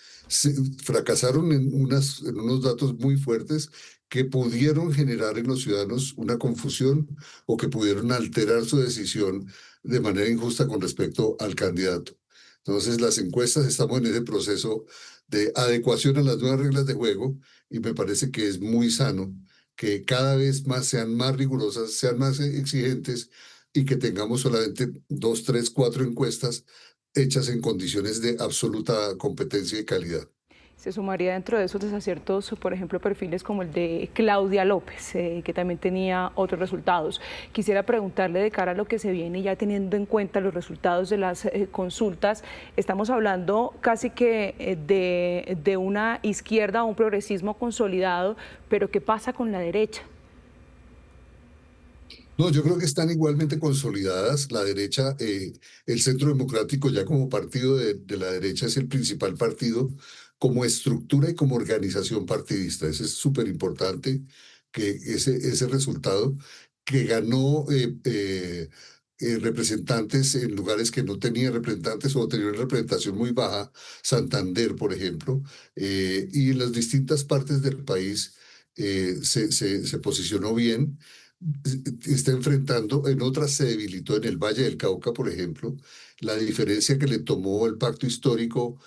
S16: Fracasaron en unos datos muy fuertes que pudieron generar en los ciudadanos una confusión o que pudieron alterar su decisión de manera injusta con respecto al candidato. Entonces, las encuestas, estamos en ese proceso de adecuación a las nuevas reglas de juego y me parece que es muy sano que cada vez más sean más rigurosas, sean más exigentes y que tengamos solamente 2, 3, 4 encuestas hechas en condiciones de absoluta competencia y calidad.
S17: Se sumaría dentro de esos desaciertos, por ejemplo, perfiles como el de Claudia López, que también tenía otros resultados. Quisiera preguntarle de cara a lo que se viene, ya teniendo en cuenta los resultados de las consultas, estamos hablando casi que de una izquierda o un progresismo consolidado, pero ¿qué pasa con la derecha?
S16: No, yo creo que están igualmente consolidadas. La derecha, el Centro Democrático ya como partido de la derecha es el principal partido como estructura y como organización partidista. Eso es súper importante, que ese resultado, que ganó representantes en lugares que no tenían representantes o tenían representación muy baja, Santander, por ejemplo, y en las distintas partes del país se posicionó bien. Está enfrentando, en otras se debilitó, en el Valle del Cauca, por ejemplo, la diferencia que le tomó el pacto histórico,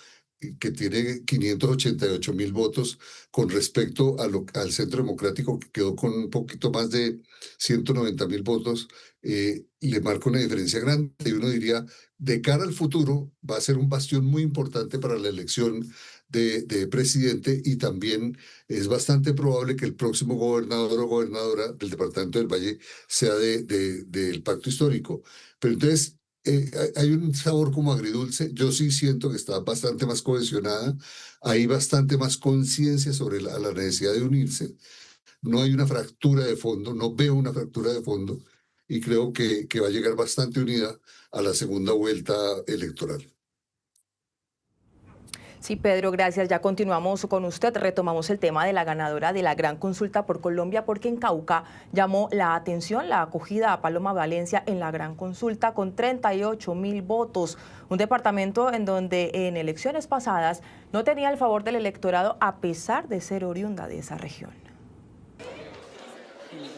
S16: que tiene 588.000 votos con respecto al Centro Democrático, que quedó con un poquito más de 190.000 votos, le marca una diferencia grande. Y uno diría, de cara al futuro, va a ser un bastión muy importante para la elección de presidente, y también es bastante probable que el próximo gobernador o gobernadora del departamento del Valle sea del pacto histórico. Pero entonces hay un sabor como agridulce. Yo sí siento que está bastante más cohesionada, hay bastante más conciencia sobre la necesidad de unirse. No hay una fractura de fondo, no veo una fractura de fondo, y creo que va a llegar bastante unida a la segunda vuelta electoral.
S6: Sí, Pedro, gracias. Ya continuamos con usted. Retomamos el tema de la ganadora de la Gran Consulta por Colombia, porque en Cauca llamó la atención la acogida a Paloma Valencia en la Gran Consulta con 38.000 votos. Un departamento en donde en elecciones pasadas no tenía el favor del electorado, a pesar de ser oriunda de esa región.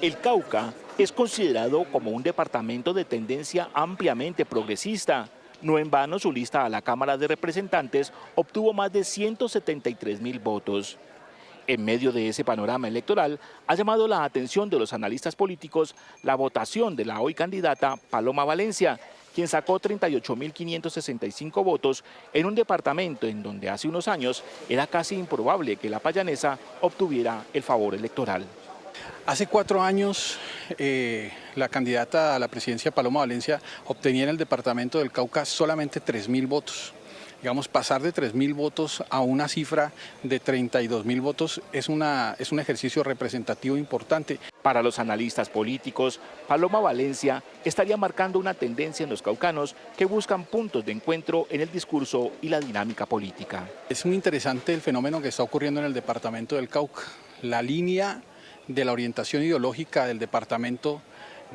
S7: El Cauca es considerado como un departamento de tendencia ampliamente progresista. No en vano, su lista a la Cámara de Representantes obtuvo más de 173.000 votos. En medio de ese panorama electoral, ha llamado la atención de los analistas políticos la votación de la hoy candidata Paloma Valencia, quien sacó 38.565 votos en un departamento en donde hace unos años era casi improbable que la payanesa obtuviera el favor electoral.
S12: Hace 4 años la candidata a la presidencia Paloma Valencia obtenía en el departamento del Cauca solamente 3.000 votos. Digamos, pasar de 3.000 votos a una cifra de 32.000 votos es un ejercicio representativo importante.
S7: Para los analistas políticos, Paloma Valencia estaría marcando una tendencia en los caucanos que buscan puntos de encuentro en el discurso y la dinámica política.
S12: Es muy interesante el fenómeno que está ocurriendo en el departamento del Cauca. La línea de la orientación ideológica del departamento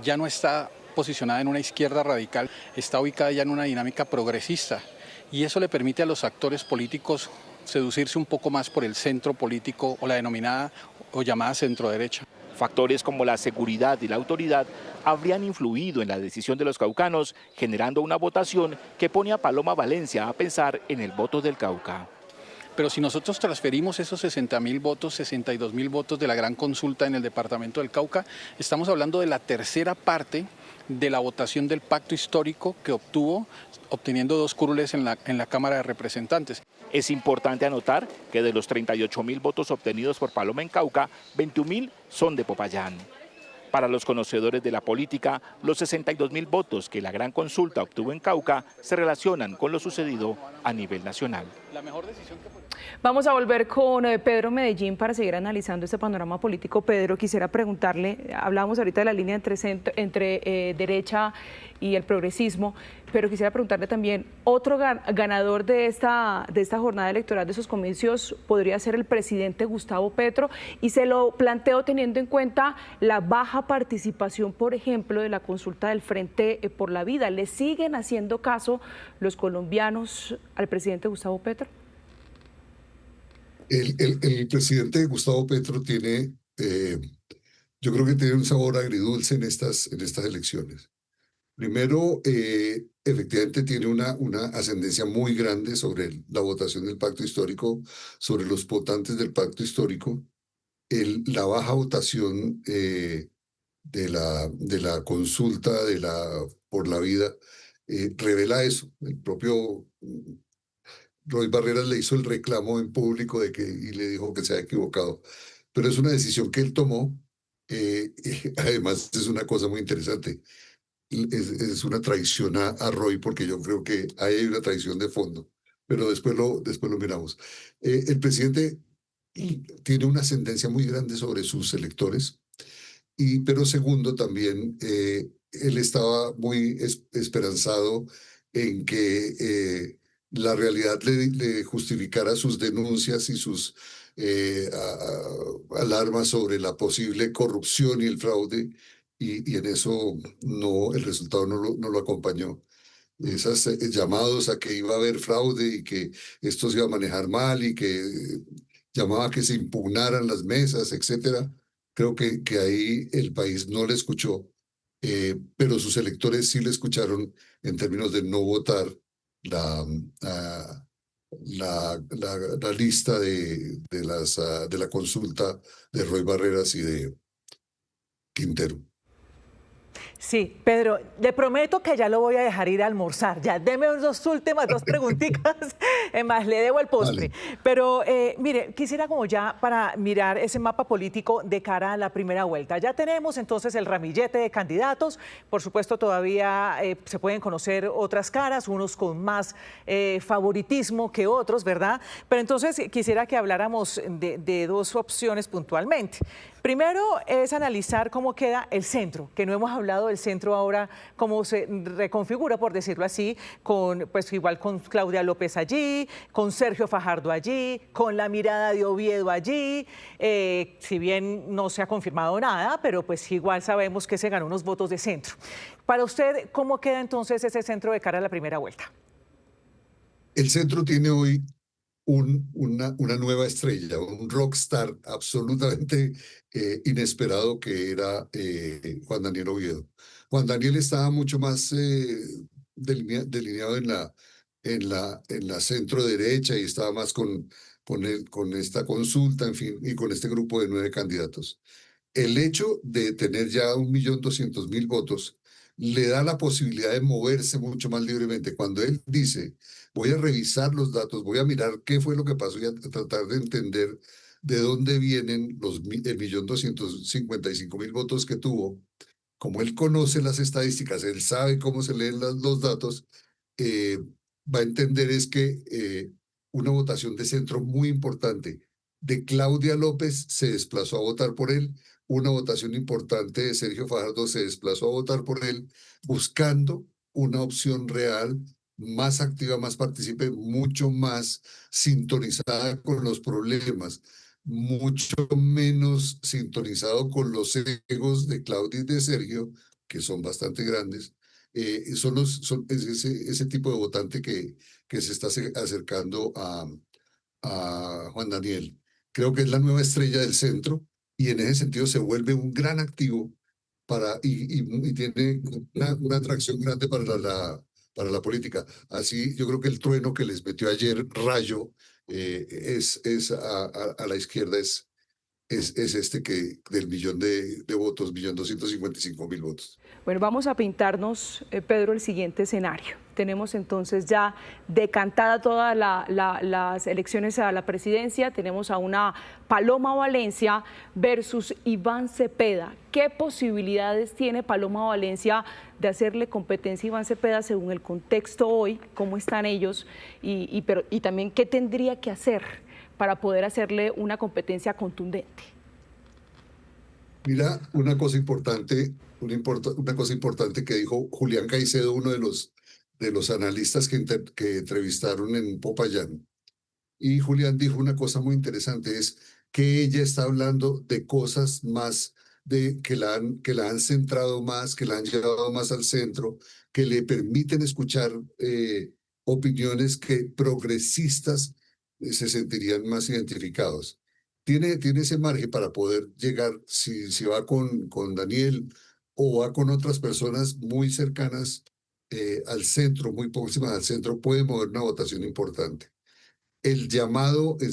S12: ya no está posicionada en una izquierda radical, está ubicada ya en una dinámica progresista, y eso le permite a los actores políticos seducirse un poco más por el centro político o la denominada o llamada centroderecha.
S7: Factores como la seguridad y la autoridad habrían influido en la decisión de los caucanos, generando una votación que pone a Paloma Valencia a pensar en el voto del Cauca.
S12: Pero si nosotros transferimos esos 60.000 votos, 62.000 votos de la Gran Consulta en el departamento del Cauca, estamos hablando de la tercera parte de la votación del pacto histórico que obtuvo, obteniendo 2 curules en la Cámara de Representantes.
S7: Es importante anotar que de los 38.000 votos obtenidos por Paloma en Cauca, 21.000 son de Popayán. Para los conocedores de la política, los 62.000 votos que la gran consulta obtuvo en Cauca se relacionan con lo sucedido a nivel nacional.
S17: Vamos a volver con Pedro Medellín para seguir analizando este panorama político. Pedro, quisiera preguntarle, hablábamos ahorita de la línea entre derecha y el progresismo, pero quisiera preguntarle también, otro ganador de esta jornada electoral, de esos comicios, podría ser el presidente Gustavo Petro, y se lo planteo teniendo en cuenta la baja participación, por ejemplo, de la consulta del Frente por la Vida. ¿Le siguen haciendo caso los colombianos al presidente Gustavo Petro?
S16: El presidente Gustavo Petro tiene, yo creo que tiene un sabor agridulce en estas elecciones. Primero, efectivamente tiene una ascendencia muy grande sobre la votación del pacto histórico, sobre los votantes del pacto histórico. La baja votación de la consulta por la vida revela eso. El propio Roy Barreras le hizo el reclamo en público y le dijo que se había equivocado. Pero es una decisión que él tomó. Además, es una cosa muy interesante. Es una traición a Roy, porque yo creo que ahí hay una traición de fondo, pero después lo miramos. El presidente tiene una ascendencia muy grande sobre sus electores, pero segundo también, él estaba muy esperanzado en que la realidad le justificara sus denuncias y sus alarmas sobre la posible corrupción y el fraude, y en eso el resultado no lo acompañó. Esos llamados a que iba a haber fraude y que esto se iba a manejar mal y que llamaba a que se impugnaran las mesas, etcétera, creo que ahí el país no le escuchó, pero sus electores sí le escucharon en términos de no votar la lista de la consulta de Roy Barreras y de Quintero.
S15: Sí, Pedro, le prometo que ya lo voy a dejar ir a almorzar. Ya, deme dos últimas 2 preguntitas, más le debo el postre. Vale. Pero mire, quisiera como ya para mirar ese mapa político de cara a la primera vuelta. Ya tenemos entonces el ramillete de candidatos. Por supuesto, todavía se pueden conocer otras caras, unos con más favoritismo que otros, ¿verdad? Pero entonces quisiera que habláramos de 2 opciones puntualmente. Primero es analizar cómo queda el centro, que no hemos hablado del centro ahora, cómo se reconfigura, por decirlo así, pues igual con Claudia López allí, con Sergio Fajardo allí, con la mirada de Oviedo allí, si bien no se ha confirmado nada, pero pues igual sabemos que se ganó unos votos de centro. Para usted, ¿cómo queda entonces ese centro de cara a la primera vuelta?
S16: El centro tiene hoy una nueva estrella, un rockstar absolutamente inesperado, que era Juan Daniel Oviedo. Juan Daniel estaba mucho más delineado en la centro derecha y estaba más con esta consulta, en fin, y con este grupo de 9 candidatos. El hecho de tener ya 1.200.000 votos le da la posibilidad de moverse mucho más libremente. Cuando él dice, voy a revisar los datos, voy a mirar qué fue lo que pasó y a tratar de entender de dónde vienen el 1.255.000 votos que tuvo, como él conoce las estadísticas, él sabe cómo se leen los datos, va a entender es que una votación de centro muy importante de Claudia López se desplazó a votar por él, una votación importante de Sergio Fajardo se desplazó a votar por él, buscando una opción real, más activa, más partícipe, mucho más sintonizada con los problemas, mucho menos sintonizado con los egos de Claudia y de Sergio, que son bastante grandes. Es ese tipo de votante que se está acercando a Juan Daniel. Creo que es la nueva estrella del centro, y en ese sentido se vuelve un gran activo y tiene una atracción grande para la política. Así, yo creo que el trueno que les metió ayer Rayo a la izquierda es es este que del millón de votos, 1.255.000 votos.
S17: Bueno, vamos a pintarnos, Pedro, el siguiente escenario. Tenemos entonces ya decantada todas las elecciones a la presidencia, tenemos a una Paloma Valencia versus Iván Cepeda. ¿Qué posibilidades tiene Paloma Valencia de hacerle competencia a Iván Cepeda según el contexto hoy? ¿Cómo están ellos? Y también, ¿qué tendría que hacer para poder hacerle una competencia contundente?
S16: Mira, una cosa importante que dijo Julián Caicedo, uno de los analistas que entrevistaron en Popayán. Y Julián dijo una cosa muy interesante, es que ella está hablando de cosas más que la han centrado más, que la han llevado más al centro, que le permiten escuchar opiniones que progresistas se sentirían más identificados. Tiene ese margen para poder llegar, si va con Daniel o va con otras personas muy cercanas al centro, muy próximas al centro, puede mover una votación importante. En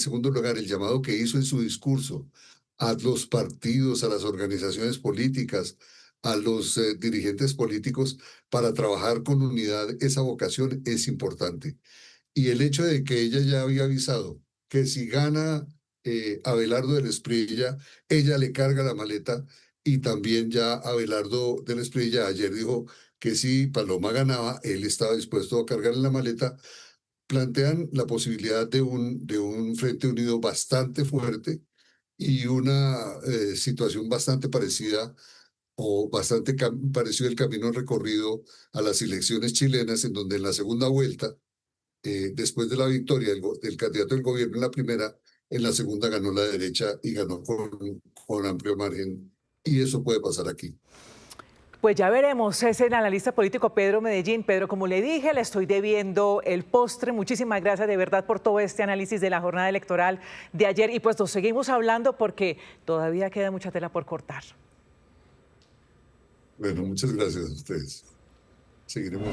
S16: segundo lugar, el llamado que hizo en su discurso a los partidos, a las organizaciones políticas, a los dirigentes políticos para trabajar con unidad, esa vocación es importante. Y el hecho de que ella ya había avisado que si gana Abelardo del Espriella, ella le carga la maleta, y también ya Abelardo del Espriella ayer dijo que si Paloma ganaba, él estaba dispuesto a cargarle la maleta, plantean la posibilidad de un Frente Unido bastante fuerte y una situación bastante parecida o bastante parecido al camino recorrido a las elecciones chilenas, en donde en la segunda vuelta, después de la victoria del candidato del gobierno en la primera, en la segunda ganó la derecha y ganó con amplio margen, y eso puede pasar aquí.
S15: Pues ya veremos, es el analista político Pedro Medellín. Pedro, como le dije, le estoy debiendo el postre. Muchísimas gracias de verdad por todo este análisis de la jornada electoral de ayer, y pues nos seguimos hablando porque todavía queda mucha tela por cortar.
S16: Bueno, muchas gracias a ustedes. Seguiremos.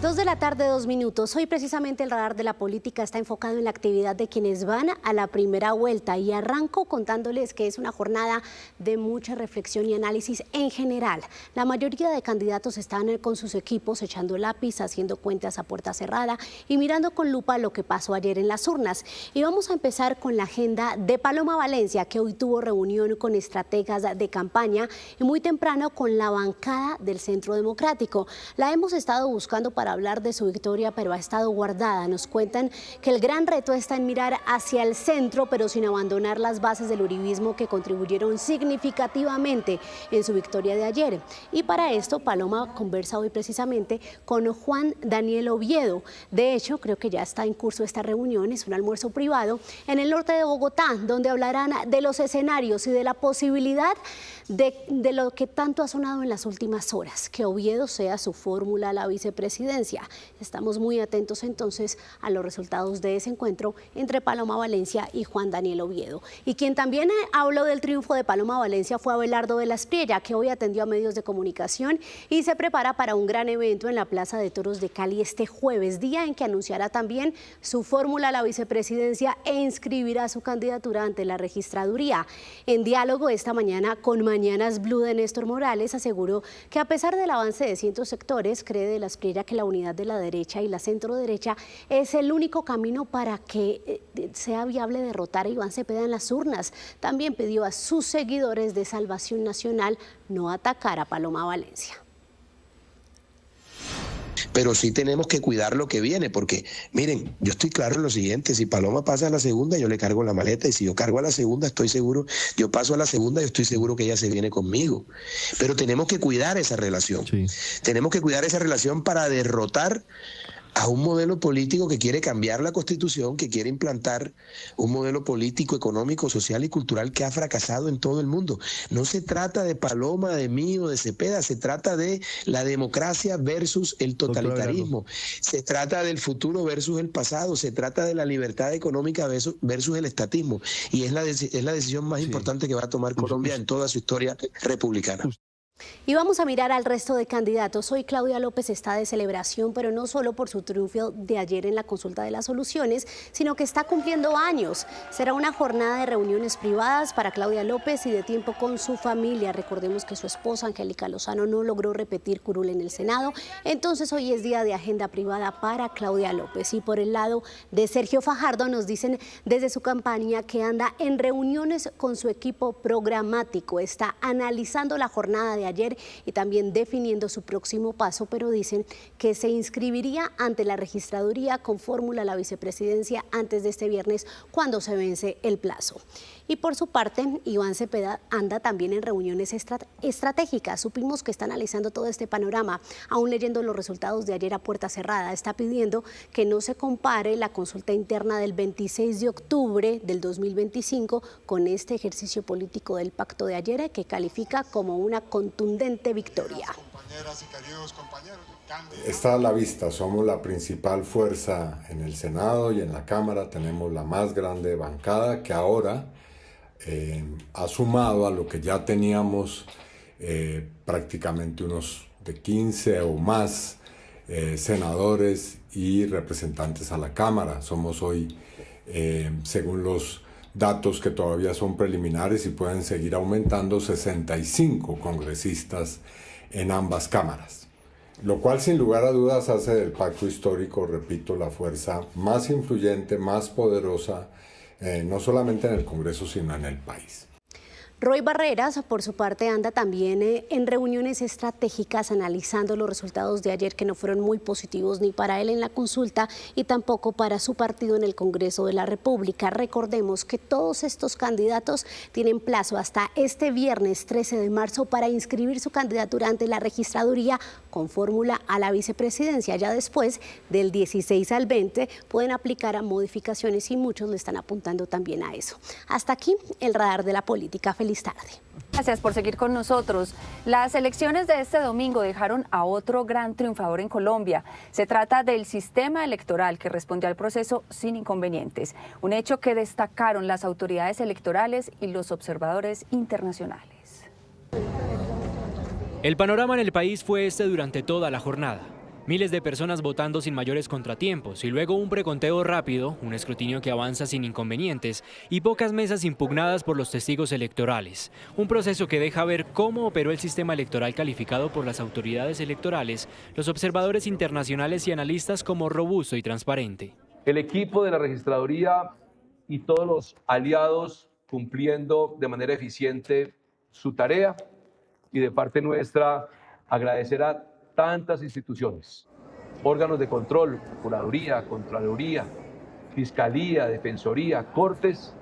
S9: 2 de la tarde, 2 minutos. Hoy precisamente el radar de la política está enfocado en la actividad de quienes van a la primera vuelta, y arranco contándoles que es una jornada de mucha reflexión y análisis en general. La mayoría de candidatos están con sus equipos echando lápiz, haciendo cuentas a puerta cerrada y mirando con lupa lo que pasó ayer en las urnas. Y vamos a empezar con la agenda de Paloma Valencia, que hoy tuvo reunión con estrategas de campaña y muy temprano con la bancada del Centro Democrático. La hemos estado buscando para hablar de su victoria, pero ha estado guardada. Nos cuentan que el gran reto está en mirar hacia el centro, pero sin abandonar las bases del uribismo que contribuyeron significativamente en su victoria de ayer. Y para esto, Paloma conversa hoy precisamente con Juan Daniel Oviedo. De hecho, creo que ya está en curso esta reunión, es un almuerzo privado en el norte de Bogotá, donde hablarán de los escenarios y de la posibilidad de lo que tanto ha sonado en las últimas horas, que Oviedo sea su fórmula a la vicepresidencia. Estamos muy atentos entonces a los resultados de ese encuentro entre Paloma Valencia y Juan Daniel Oviedo. Y quien también habló del triunfo de Paloma Valencia fue Abelardo del Espriella, que hoy atendió a medios de comunicación y se prepara para un gran evento en la Plaza de Toros de Cali este jueves, día en que anunciará también su fórmula a la vicepresidencia e inscribirá su candidatura ante la registraduría. En diálogo esta mañana con Mañanas Blue de Néstor Morales, aseguró que a pesar del avance de cientos sectores, cree del Espriella que la unidad de la derecha y la centro derecha es el único camino para que sea viable derrotar a Iván Cepeda en las urnas. También pidió a sus seguidores de Salvación Nacional no atacar a Paloma Valencia.
S13: Pero sí tenemos que cuidar lo que viene, porque miren, yo estoy claro en lo siguiente: si Paloma pasa a la segunda, yo le cargo la maleta, y si yo cargo a la segunda, estoy seguro, yo paso a la segunda, yo estoy seguro que ella se viene conmigo. Pero tenemos que cuidar esa relación, tenemos que cuidar esa relación para derrotar a un modelo político que quiere cambiar la Constitución, que quiere implantar un modelo político, económico, social y cultural que ha fracasado en todo el mundo. No se trata de Paloma, de mí o de Cepeda, se trata de la democracia versus el totalitarismo, se trata del futuro versus el pasado, se trata de la libertad económica versus el estatismo, y es la decisión más importante que va a tomar Colombia en toda su historia republicana.
S9: Y vamos a mirar al resto de candidatos. Hoy Claudia López está de celebración, pero no solo por su triunfo de ayer en la consulta de las soluciones, sino que está cumpliendo años. Será una jornada de reuniones privadas para Claudia López y de tiempo con su familia. Recordemos que su esposa, Angélica Lozano, no logró repetir curul en el Senado. Entonces hoy es día de agenda privada para Claudia López. Y por el lado de Sergio Fajardo nos dicen desde su campaña que anda en reuniones con su equipo programático. Está analizando la jornada de ayer y también definiendo su próximo paso, pero dicen que se inscribiría ante la registraduría con fórmula a la vicepresidencia antes de este viernes, cuando se vence el plazo. Y por su parte, Iván Cepeda anda también en reuniones estratégicas. Supimos que está analizando todo este panorama, aún leyendo los resultados de ayer a puerta cerrada. Está pidiendo que no se compare la consulta interna del 26 de octubre del 2025 con este ejercicio político del pacto de ayer, que califica como una contundente victoria.
S14: Está a la vista, somos la principal fuerza en el Senado y en la Cámara, tenemos la más grande bancada que ahora ha sumado a lo que ya teníamos prácticamente unos de 15 o más senadores y representantes a la Cámara. Somos hoy, según los datos que todavía son preliminares y pueden seguir aumentando, 65 congresistas en ambas cámaras. Lo cual sin lugar a dudas hace del pacto histórico, repito, la fuerza más influyente, más poderosa, no solamente en el Congreso, sino en el país.
S9: Roy Barreras, por su parte, anda también en reuniones estratégicas analizando los resultados de ayer, que no fueron muy positivos ni para él en la consulta y tampoco para su partido en el Congreso de la República. Recordemos que todos estos candidatos tienen plazo hasta este viernes 13 de marzo para inscribir su candidatura ante la registraduría con fórmula a la vicepresidencia. Ya después, del 16 al 20, pueden aplicar a modificaciones y muchos le están apuntando también a eso. Hasta aquí el radar de la política. Feliz tarde.
S22: Gracias por seguir con nosotros. Las elecciones de este domingo dejaron a otro gran triunfador en Colombia. Se trata del sistema electoral que respondió al proceso sin inconvenientes, un hecho que destacaron las autoridades electorales y los observadores internacionales.
S23: El panorama en el país fue este durante toda la jornada. Miles de personas votando sin mayores contratiempos y luego un preconteo rápido, un escrutinio que avanza sin inconvenientes y pocas mesas impugnadas por los testigos electorales. Un proceso que deja ver cómo operó el sistema electoral calificado por las autoridades electorales, los observadores internacionales y analistas como robusto y transparente.
S24: El equipo de la registraduría y todos los aliados cumpliendo de manera eficiente su tarea, y de parte nuestra agradecer a tantas instituciones, órganos de control, Procuraduría, Contraloría, Fiscalía, Defensoría, Cortes,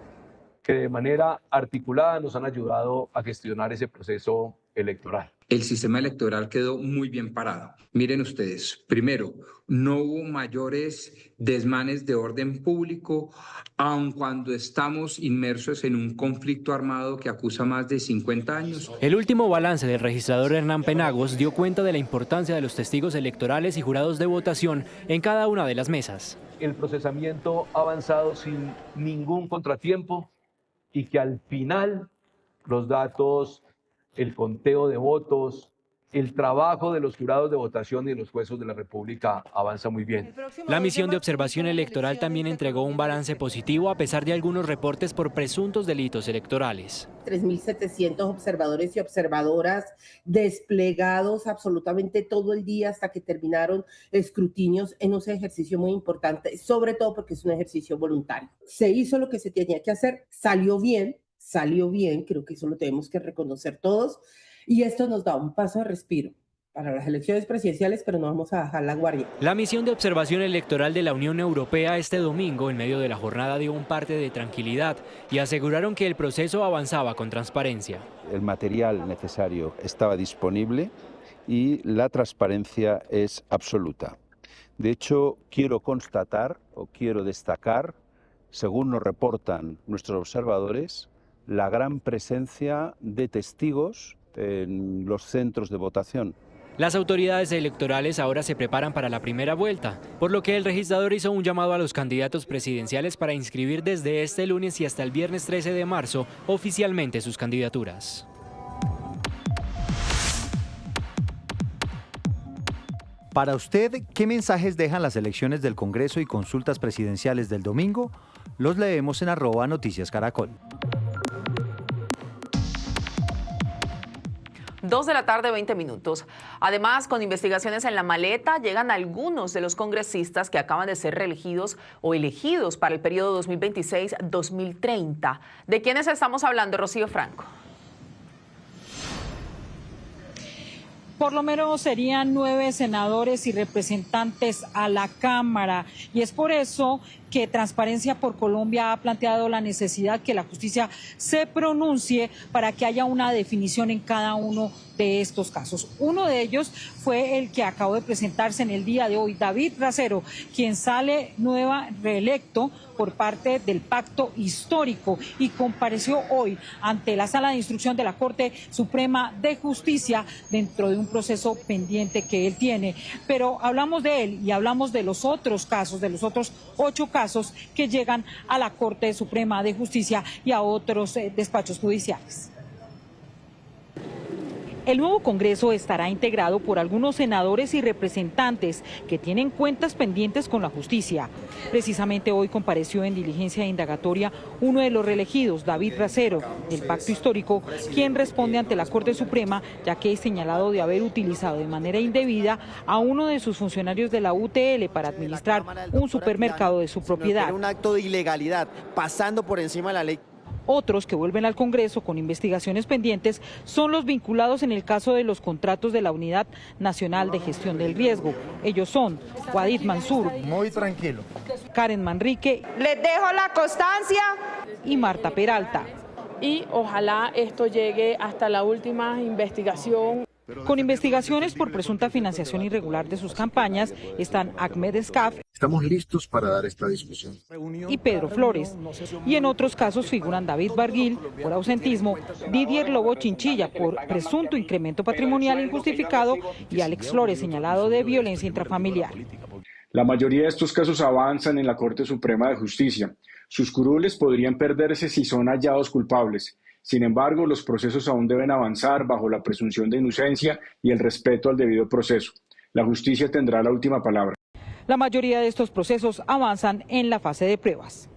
S24: que de manera articulada nos han ayudado a gestionar ese proceso electoral.
S25: El sistema electoral quedó muy bien parado. Miren ustedes, primero, no hubo mayores desmanes de orden público, aun cuando estamos inmersos en un conflicto armado que acusa más de 50 años.
S23: El último balance del registrador Hernán Penagos dio cuenta de la importancia de los testigos electorales y jurados de votación en cada una de las mesas.
S24: El procesamiento ha avanzado sin ningún contratiempo y que al final los datos, el conteo de votos, el trabajo de los jurados de votación y de los jueces de la República avanza muy bien.
S23: La misión de observación electoral también entregó un balance positivo a pesar de algunos reportes por presuntos delitos electorales.
S26: 3.700 observadores y observadoras desplegados absolutamente todo el día hasta que terminaron escrutinios en un ejercicio muy importante, sobre todo porque es un ejercicio voluntario. Se hizo lo que se tenía que hacer, salió bien, creo que eso lo tenemos que reconocer todos. Y esto nos da un paso de respiro para las elecciones presidenciales, pero no vamos a bajar la guardia.
S23: La misión de observación electoral de la Unión Europea este domingo, en medio de la jornada, dio un parte de tranquilidad y aseguraron que el proceso avanzaba con transparencia.
S27: El material necesario estaba disponible y la transparencia es absoluta. De hecho, quiero constatar o quiero destacar, según nos reportan nuestros observadores, la gran presencia de testigos en los centros de votación.
S23: Las autoridades electorales ahora se preparan para la primera vuelta, por lo que el registrador hizo un llamado a los candidatos presidenciales para inscribir desde este lunes y hasta el viernes 13 de marzo oficialmente sus candidaturas.
S1: Para usted, ¿qué mensajes dejan las elecciones del Congreso y consultas presidenciales del domingo? Los leemos en @noticiascaracol.
S2: 2:20 p.m. Además, con investigaciones en la maleta, llegan algunos de los congresistas que acaban de ser reelegidos o elegidos para el periodo 2026-2030. ¿De quiénes estamos hablando, Rocío Franco?
S3: Por lo menos serían 9 senadores y representantes a la Cámara. Y es por eso que Transparencia por Colombia ha planteado la necesidad que la justicia se pronuncie para que haya una definición en cada uno de estos casos. Uno de ellos fue el que acabó de presentarse en el día de hoy, David Racero, quien sale reelecto por parte del Pacto Histórico y compareció hoy ante la Sala de Instrucción de la Corte Suprema de Justicia dentro de un proceso pendiente que él tiene. Pero hablamos de él y hablamos de los otros casos, de los otros 8 casos que llegan a la Corte Suprema de Justicia y a otros despachos judiciales. El nuevo Congreso estará integrado por algunos senadores y representantes que tienen cuentas pendientes con la justicia. Precisamente hoy compareció en diligencia indagatoria uno de los reelegidos, David Racero, del Pacto Histórico, quien responde ante la Corte Suprema, ya que es señalado de haber utilizado de manera indebida a uno de sus funcionarios de la UTL para administrar un supermercado de su propiedad.
S4: Un acto de ilegalidad, pasando por encima de la ley.
S3: Otros que vuelven al Congreso con investigaciones pendientes son los vinculados en el caso de los contratos de la Unidad Nacional de Gestión del Riesgo. Ellos son Wadid Mansur,
S4: muy tranquilo,
S3: Karen Manrique,
S8: les dejo la constancia,
S3: y Marta Peralta.
S8: Y ojalá esto llegue hasta la última investigación.
S3: Con investigaciones por presunta financiación irregular de sus campañas están Ahmed Escaf.
S18: Estamos listos para dar esta discusión.
S3: Y Pedro Flores. Y en otros casos figuran David Barguil por ausentismo, Didier Lobo Chinchilla por presunto incremento patrimonial injustificado y Alex Flores señalado de violencia intrafamiliar.
S19: La mayoría de estos casos avanzan en la Corte Suprema de Justicia. Sus curules podrían perderse si son hallados culpables. Sin embargo, los procesos aún deben avanzar bajo la presunción de inocencia y el respeto al debido proceso. La justicia tendrá la última palabra.
S3: La mayoría de estos procesos avanzan en la fase de pruebas.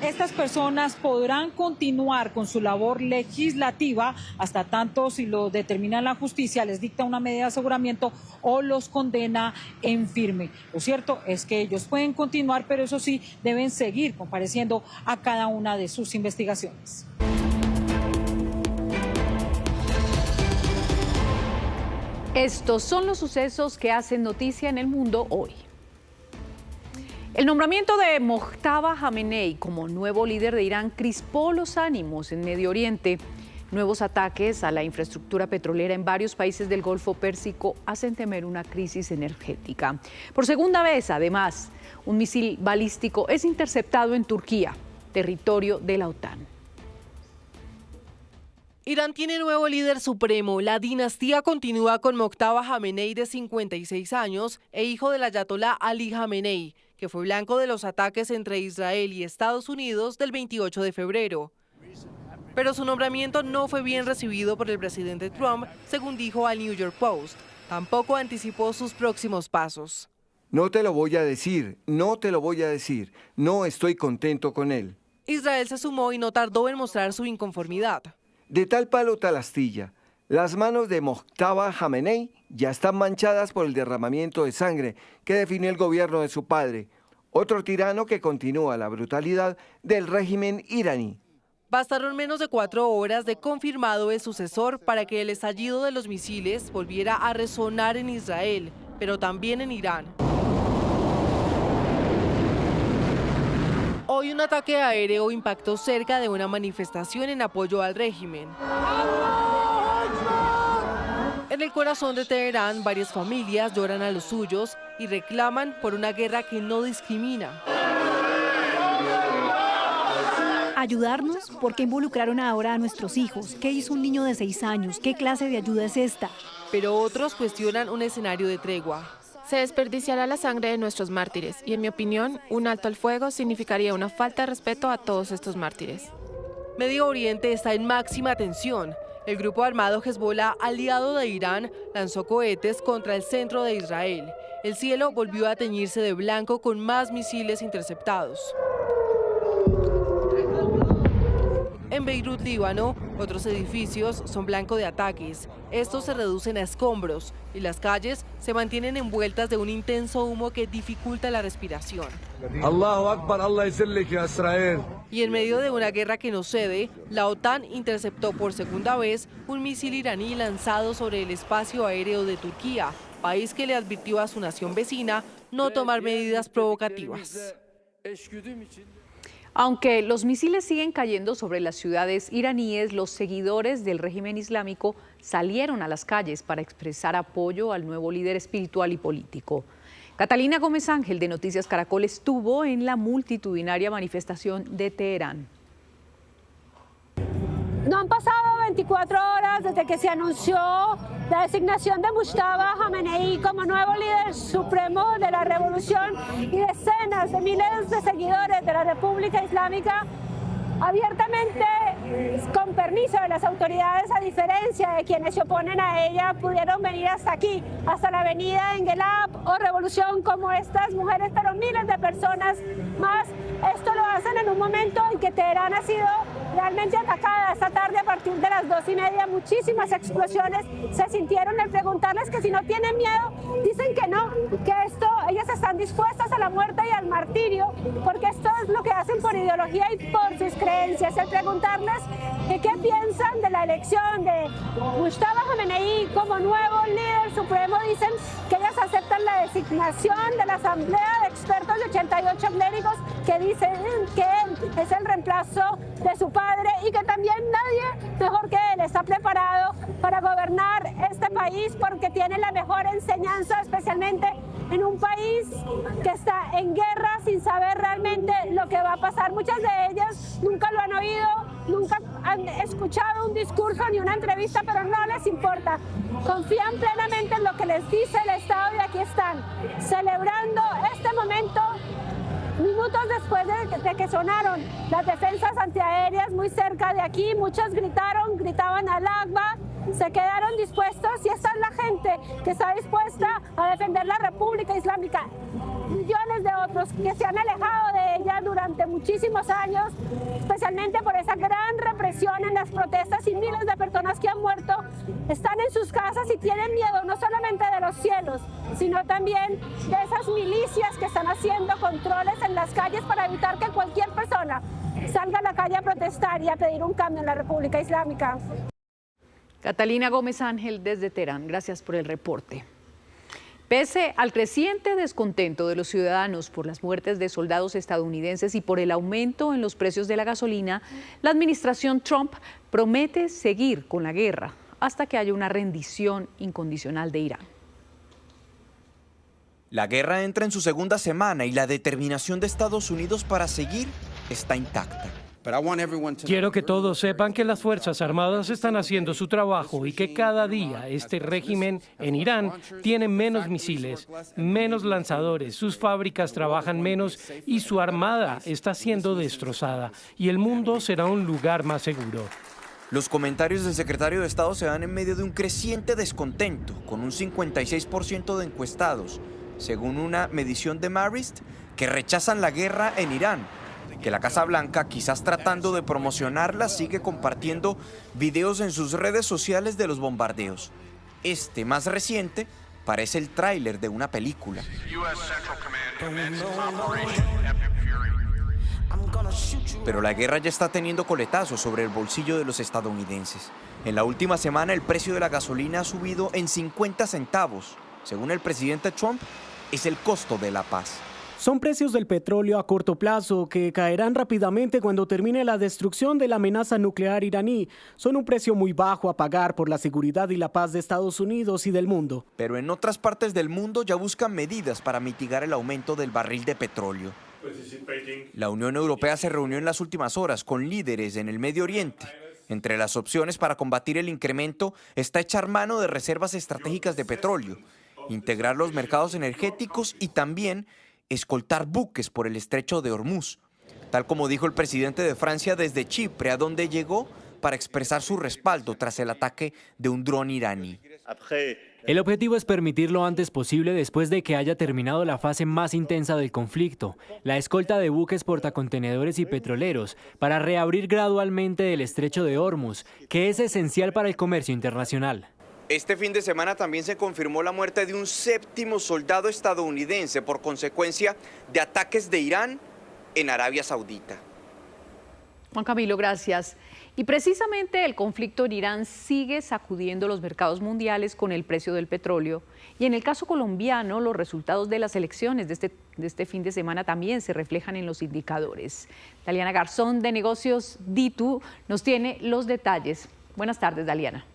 S3: Estas personas podrán continuar con su labor legislativa hasta tanto, si lo determina la justicia, les dicta una medida de aseguramiento o los condena en firme. Lo cierto es que ellos pueden continuar, pero eso sí, deben seguir compareciendo a cada una de sus investigaciones.
S22: Estos son los sucesos que hacen noticia en el mundo hoy. El nombramiento de Mojtaba Khamenei como nuevo líder de Irán crispó los ánimos en Medio Oriente. Nuevos ataques a la infraestructura petrolera en varios países del Golfo Pérsico hacen temer una crisis energética. Por segunda vez, además, un misil balístico es interceptado en Turquía, territorio de la OTAN.
S28: Irán tiene nuevo líder supremo. La dinastía continúa con Mojtaba Khamenei, de 56 años, e hijo del ayatolá Ali Khamenei, que fue blanco de los ataques entre Israel y Estados Unidos del 28 de febrero. Pero su nombramiento no fue bien recibido por el presidente Trump, según dijo al New York Post. Tampoco anticipó sus próximos pasos.
S29: No te lo voy a decir, no te lo voy a decir. No estoy contento con él.
S28: Israel se sumó y no tardó en mostrar su inconformidad.
S29: De tal palo tal astilla. Las manos de Mojtaba Khamenei ya están manchadas por el derramamiento de sangre que definió el gobierno de su padre, otro tirano que continúa la brutalidad del régimen iraní.
S28: Bastaron menos de 4 horas de confirmado el sucesor para que el estallido de los misiles volviera a resonar en Israel, pero también en Irán. Hoy un ataque aéreo impactó cerca de una manifestación en apoyo al régimen. En el corazón de Teherán, varias familias lloran a los suyos y reclaman por una guerra que no discrimina.
S30: Ayudarnos, ¿por qué involucraron ahora a nuestros hijos? ¿Qué hizo un niño de 6 años? ¿Qué clase de ayuda es esta?
S28: Pero otros cuestionan un escenario de tregua.
S31: Se desperdiciará la sangre de nuestros mártires y, en mi opinión, un alto al fuego significaría una falta de respeto a todos estos mártires.
S28: Medio Oriente está en máxima tensión. El grupo armado Hezbollah, aliado de Irán, lanzó cohetes contra el centro de Israel. El cielo volvió a teñirse de blanco con más misiles interceptados. En Beirut, Líbano, otros edificios son blanco de ataques. Estos se reducen a escombros y las calles se mantienen envueltas de un intenso humo que dificulta la respiración.
S5: Allahu Akbar, Allah ya Israel.
S28: Y en medio de una guerra que no cede, la OTAN interceptó por segunda vez un misil iraní lanzado sobre el espacio aéreo de Turquía, país que le advirtió a su nación vecina no tomar medidas provocativas.
S2: Aunque los misiles siguen cayendo sobre las ciudades iraníes, los seguidores del régimen islámico salieron a las calles para expresar apoyo al nuevo líder espiritual y político. Catalina Gómez Ángel, de Noticias Caracol, estuvo en la multitudinaria manifestación de Teherán.
S6: No han pasado 24 horas desde que se anunció la designación de Mujtaba Khamenei como nuevo líder supremo de la revolución y decenas de miles de seguidores de la República Islámica abiertamente, con permiso de las autoridades, a diferencia de quienes se oponen a ella, pudieron venir hasta aquí, hasta la avenida Engelab o Revolución, como estas mujeres, pero miles de personas más. Esto lo hacen en un momento en que Teherán ha sido realmente atacada. Esta tarde, a partir de las 2:30, muchísimas explosiones se sintieron. El preguntarles que si no tienen miedo, dicen que no, que ellas están dispuestas a la muerte y al martirio, porque esto es lo que hacen por ideología y por sus creencias. El preguntarles qué piensan de la elección de Mujtaba Khamenei como nuevo líder supremo, dicen que ellas aceptan la designación de la Asamblea de Expertos de 88 clérigos, que dicen que él es el reemplazo de su padre y que también nadie mejor que él está preparado para gobernar este país, porque tiene la mejor enseñanza, especialmente en un país que está en guerra sin saber realmente lo que va a pasar. Muchas de ellas nunca lo han oído, nunca han escuchado un discurso ni una entrevista, pero no les importa. Confían plenamente en lo que les dice el Estado y aquí están, celebrando este momento. Minutos después de que sonaron las defensas antiaéreas muy cerca de aquí, muchos gritaban al Akbar, se quedaron dispuestos, y esta es la gente que está dispuesta a defender la República Islámica. Millones de otros que se han alejado de ella durante muchísimos años, especialmente por esa gran represión en las protestas, y miles de personas que han muerto están en sus casas y tienen miedo no solamente de los cielos, sino también de esas milicias que están haciendo controles en las calles para evitar que cualquier persona salga a la calle a protestar y a pedir un cambio en la República Islámica.
S2: Catalina Gómez Ángel, desde Teherán, gracias por el reporte. Pese al creciente descontento de los ciudadanos por las muertes de soldados estadounidenses y por el aumento en los precios de la gasolina, la administración Trump promete seguir con la guerra hasta que haya una rendición incondicional de Irán.
S7: La guerra entra en su segunda semana y la determinación de Estados Unidos para seguir está intacta.
S10: Quiero que todos sepan que las Fuerzas Armadas están haciendo su trabajo y que cada día este régimen en Irán tiene menos misiles, menos lanzadores, sus fábricas trabajan menos y su armada está siendo destrozada, y el mundo será un lugar más seguro.
S7: Los comentarios del secretario de Estado se dan en medio de un creciente descontento, con un 56% de encuestados, según una medición de Marist, que rechazan la guerra en Irán, que la Casa Blanca, quizás tratando de promocionarla, sigue compartiendo videos en sus redes sociales de los bombardeos. Este más reciente parece el tráiler de una película. Pero la guerra ya está teniendo coletazos sobre el bolsillo de los estadounidenses. En la última semana el precio de la gasolina ha subido en 50 centavos. Según el presidente Trump, es el costo de la paz.
S11: Son precios del petróleo a corto plazo que caerán rápidamente cuando termine la destrucción de la amenaza nuclear iraní. Son un precio muy bajo a pagar por la seguridad y la paz de Estados Unidos y del mundo.
S7: Pero en otras partes del mundo ya buscan medidas para mitigar el aumento del barril de petróleo. La Unión Europea se reunió en las últimas horas con líderes en el Medio Oriente. Entre las opciones para combatir el incremento está echar mano de reservas estratégicas de petróleo, integrar los mercados energéticos y también escoltar buques por el estrecho de Hormuz, tal como dijo el presidente de Francia desde Chipre, a donde llegó para expresar su respaldo tras el ataque de un dron iraní.
S23: El objetivo es permitir lo antes posible, después de que haya terminado la fase más intensa del conflicto, la escolta de buques portacontenedores y petroleros, para reabrir gradualmente el estrecho de Hormuz, que es esencial para el comercio internacional.
S7: Este fin de semana también se confirmó la muerte de un 7º soldado estadounidense por consecuencia de ataques de Irán en Arabia Saudita.
S9: Juan Camilo, gracias. Y precisamente el conflicto en Irán sigue sacudiendo los mercados mundiales con el precio del petróleo. Y en el caso colombiano, los resultados de las elecciones de este fin de semana también se reflejan en los indicadores. Daliana Garzón, de Negocios Ditu, nos tiene los detalles. Buenas tardes, Daliana.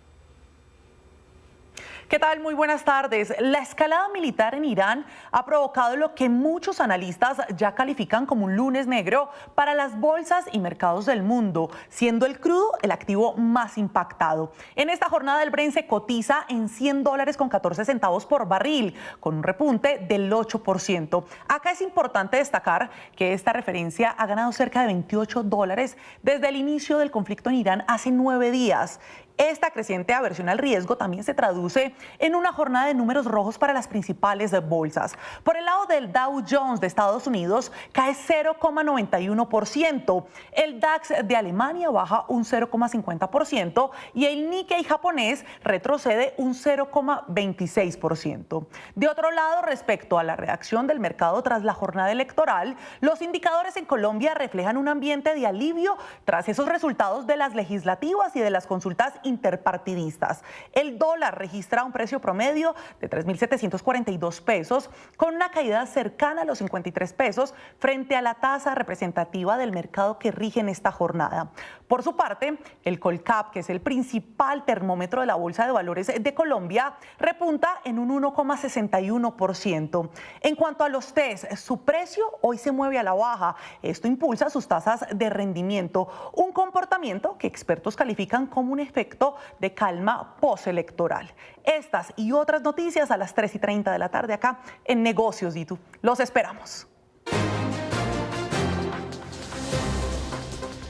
S12: ¿Qué tal? Muy buenas tardes. La escalada militar en Irán ha provocado lo que muchos analistas ya califican como un lunes negro para las bolsas y mercados del mundo, siendo el crudo el activo más impactado. En esta jornada el Brent se cotiza en $100.14 por barril, con un repunte del 8%. Acá es importante destacar que esta referencia ha ganado cerca de $28 desde el inicio del conflicto en Irán hace 9 días. Esta creciente aversión al riesgo también se traduce en una jornada de números rojos para las principales bolsas. Por el lado del Dow Jones de Estados Unidos cae 0,91%, el DAX de Alemania baja un 0,50% y el Nikkei japonés retrocede un 0,26%. De otro lado, respecto a la reacción del mercado tras la jornada electoral, los indicadores en Colombia reflejan un ambiente de alivio tras esos resultados de las legislativas y de las consultas interpartidistas. El dólar registra un precio promedio de 3.742 pesos, con una caída cercana a los 53 pesos frente a la tasa representativa del mercado que rige en esta jornada. Por su parte, el Colcap, que es el principal termómetro de la Bolsa de Valores de Colombia, repunta en un 1,61%. En cuanto a los TES, su precio hoy se mueve a la baja. Esto impulsa sus tasas de rendimiento, un comportamiento que expertos califican como un efecto de calma postelectoral. Estas y otras noticias a las 3:30 de la tarde acá en Negocios Ditu. Los esperamos.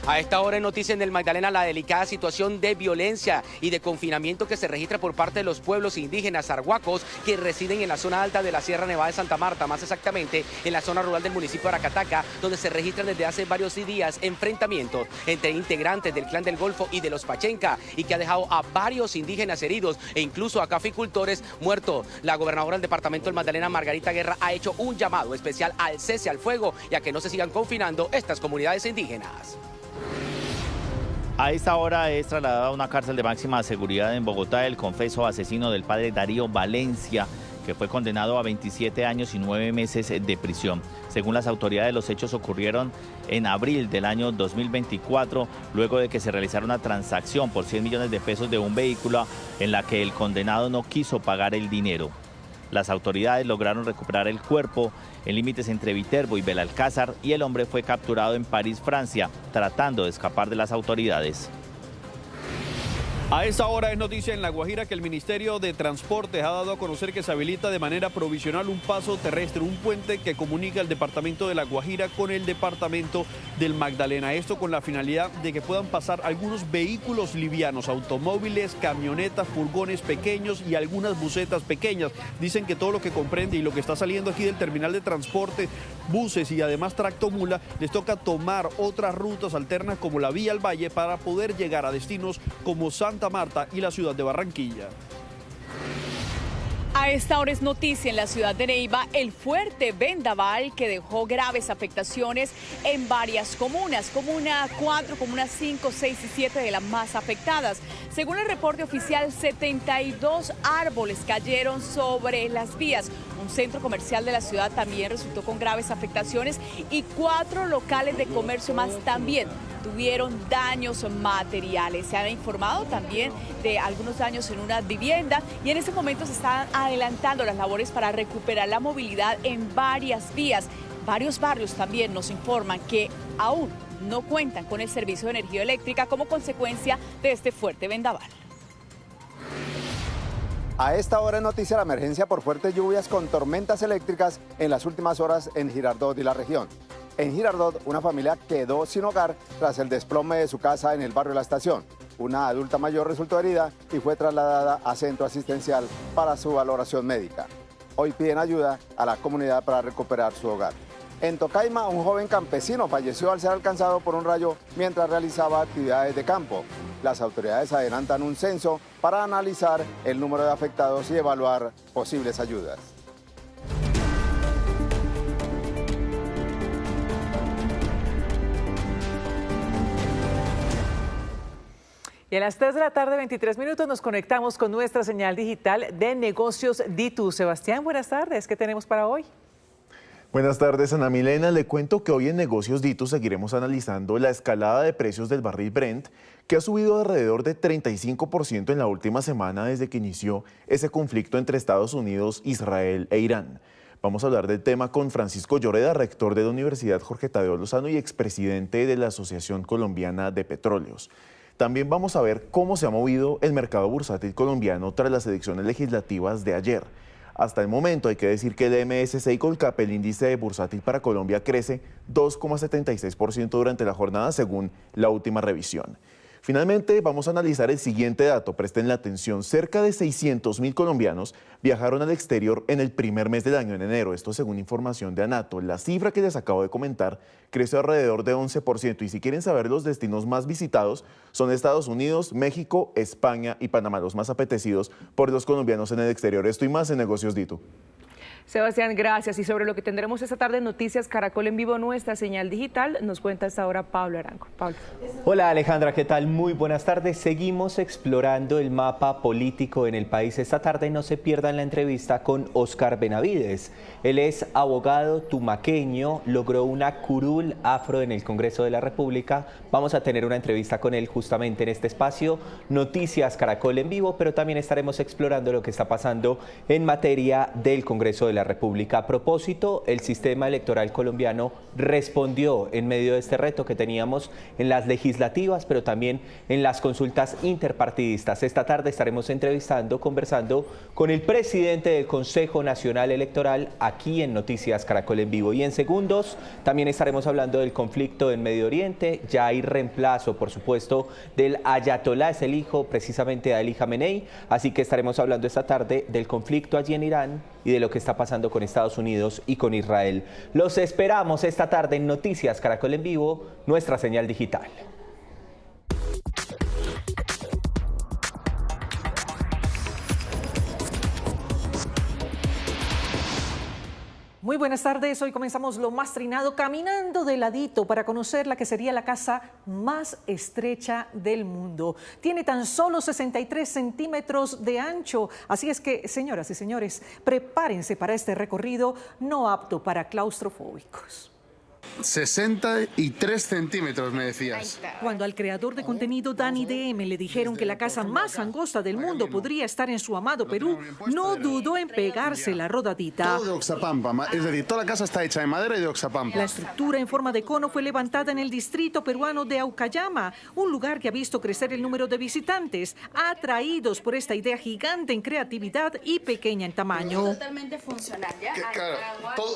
S13: A esta hora en Noticias en el Magdalena, la delicada situación de violencia y de confinamiento que se registra por parte de los pueblos indígenas arhuacos que residen en la zona alta de la Sierra Nevada de Santa Marta, más exactamente en la zona rural del municipio de Aracataca, donde se registran desde hace varios días enfrentamientos entre integrantes del Clan del Golfo y de los Pachenca, y que ha dejado a varios indígenas heridos e incluso a caficultores muertos. La gobernadora del departamento del Magdalena, Margarita Guerra, ha hecho un llamado especial al cese al fuego y a que no se sigan confinando estas comunidades indígenas.
S14: A esta hora es trasladado a una cárcel de máxima seguridad en Bogotá el confeso asesino del padre Darío Valencia, que fue condenado a 27 años y 9 meses de prisión. Según las autoridades, los hechos ocurrieron en abril del año 2024, luego de que se realizara una transacción por 100 millones de pesos de un vehículo en la que el condenado no quiso pagar el dinero. Las autoridades lograron recuperar el cuerpo en límites entre Viterbo y Belalcázar, y el hombre fue capturado en París, Francia, tratando de escapar de las autoridades.
S15: A esta hora es noticia en La Guajira que el Ministerio de Transportes ha dado a conocer que se habilita de manera provisional un paso terrestre, un puente que comunica el departamento de La Guajira con el departamento del Magdalena. Esto con la finalidad de que puedan pasar algunos vehículos livianos, automóviles, camionetas, furgones pequeños y algunas busetas pequeñas. Dicen que todo lo que comprende y lo que está saliendo aquí del terminal de transporte, buses y además tractomula, les toca tomar otras rutas alternas como la Vía al Valle para poder llegar a destinos como Santa Marta y la ciudad de Barranquilla.
S16: A esta hora es noticia en la ciudad de Neiva el fuerte vendaval que dejó graves afectaciones en varias comunas, Comuna 4, Comuna 5, 6 y 7 de las más afectadas. Según el reporte oficial, 72 árboles cayeron sobre las vías. Un centro comercial de la ciudad también resultó con graves afectaciones y 4 locales de comercio más también tuvieron daños materiales. Se han informado también de algunos daños en una vivienda y en este momento se están adelantando las labores para recuperar la movilidad en varias vías. Varios barrios también nos informan que aún no cuentan con el servicio de energía eléctrica como consecuencia de este fuerte vendaval.
S17: A esta hora es noticia la emergencia por fuertes lluvias con tormentas eléctricas en las últimas horas en Girardot y la región. En Girardot, una familia quedó sin hogar tras el desplome de su casa en el barrio La Estación. Una adulta mayor resultó herida y fue trasladada a centro asistencial para su valoración médica. Hoy piden ayuda a la comunidad para recuperar su hogar. En Tocaima, un joven campesino falleció al ser alcanzado por un rayo mientras realizaba actividades de campo. Las autoridades adelantan un censo para analizar el número de afectados y evaluar posibles ayudas.
S1: Y a las 3 de la tarde, 23 minutos, nos conectamos con nuestra señal digital de negocios Ditu. Sebastián, buenas tardes. ¿Qué tenemos para hoy?
S4: Buenas tardes, Ana Milena. Le cuento que hoy en Negocios Ditu seguiremos analizando la escalada de precios del barril Brent, que ha subido alrededor de 35% en la última semana desde que inició ese conflicto entre Estados Unidos, Israel e Irán. Vamos a hablar del tema con Francisco Lloreda, rector de la Universidad Jorge Tadeo Lozano y expresidente de la Asociación Colombiana de Petróleos. También vamos a ver cómo se ha movido el mercado bursátil colombiano tras las elecciones legislativas de ayer. Hasta el momento hay que decir que el MSCI Colcap, el índice bursátil para Colombia, crece 2,76% durante la jornada según la última revisión. Finalmente, vamos a analizar el siguiente dato. Presten la atención. Cerca de 600.000 colombianos viajaron al exterior en el primer mes del año, en enero. Esto según información de ANATO. La cifra que les acabo de comentar creció alrededor de 11%. Y si quieren saber los destinos más visitados, son Estados Unidos, México, España y Panamá, los más apetecidos por los colombianos en el exterior. Esto y más en Negocios Ditu.
S1: Sebastián, gracias. Y sobre lo que tendremos esta tarde en Noticias Caracol en Vivo, nuestra señal digital, nos cuenta hasta ahora Pablo Arango. Pablo.
S8: Hola Alejandra, ¿qué tal? Muy buenas tardes. Seguimos explorando el mapa político en el país esta tarde. No se pierdan la entrevista con Oscar Benavides. Él es abogado tumaqueño, logró una curul afro en el Congreso de la República. Vamos a tener una entrevista con él justamente en este espacio. Noticias Caracol en Vivo, pero también estaremos explorando lo que está pasando en materia del Congreso de la República. A propósito, el sistema electoral colombiano respondió en medio de este reto que teníamos en las legislativas, pero también en las consultas interpartidistas. Esta tarde estaremos conversando con el presidente del Consejo Nacional Electoral aquí en Noticias Caracol en Vivo. Y en segundos también estaremos hablando del conflicto en Medio Oriente. Ya hay reemplazo, por supuesto, del ayatolá, es el hijo precisamente de Ali Jamenei, así que estaremos hablando esta tarde del conflicto allí en Irán y de lo que está pasando con Estados Unidos y con Israel. Los esperamos esta tarde en Noticias Caracol en Vivo, nuestra señal digital.
S1: Muy buenas tardes, hoy comenzamos lo más trinado caminando de ladito para conocer la que sería la casa más estrecha del mundo. Tiene tan solo 63 centímetros de ancho, así es que, señoras y señores, prepárense para este recorrido no apto para claustrofóbicos.
S18: 63 centímetros, me decías.
S1: Cuando al creador de contenido Dani DM le dijeron que la casa más angosta del mundo podría estar en su amado Perú, no dudó en pegarse la rodadita.
S18: Todo de Oxapampa, es decir, toda la casa está hecha de madera y de Oxapampa.
S1: La estructura en forma de cono fue levantada en el distrito peruano de Aucayama, un lugar que ha visto crecer el número de visitantes, atraídos por esta idea gigante en creatividad y pequeña en tamaño.
S18: Totalmente funcional, ¿ya? Claro,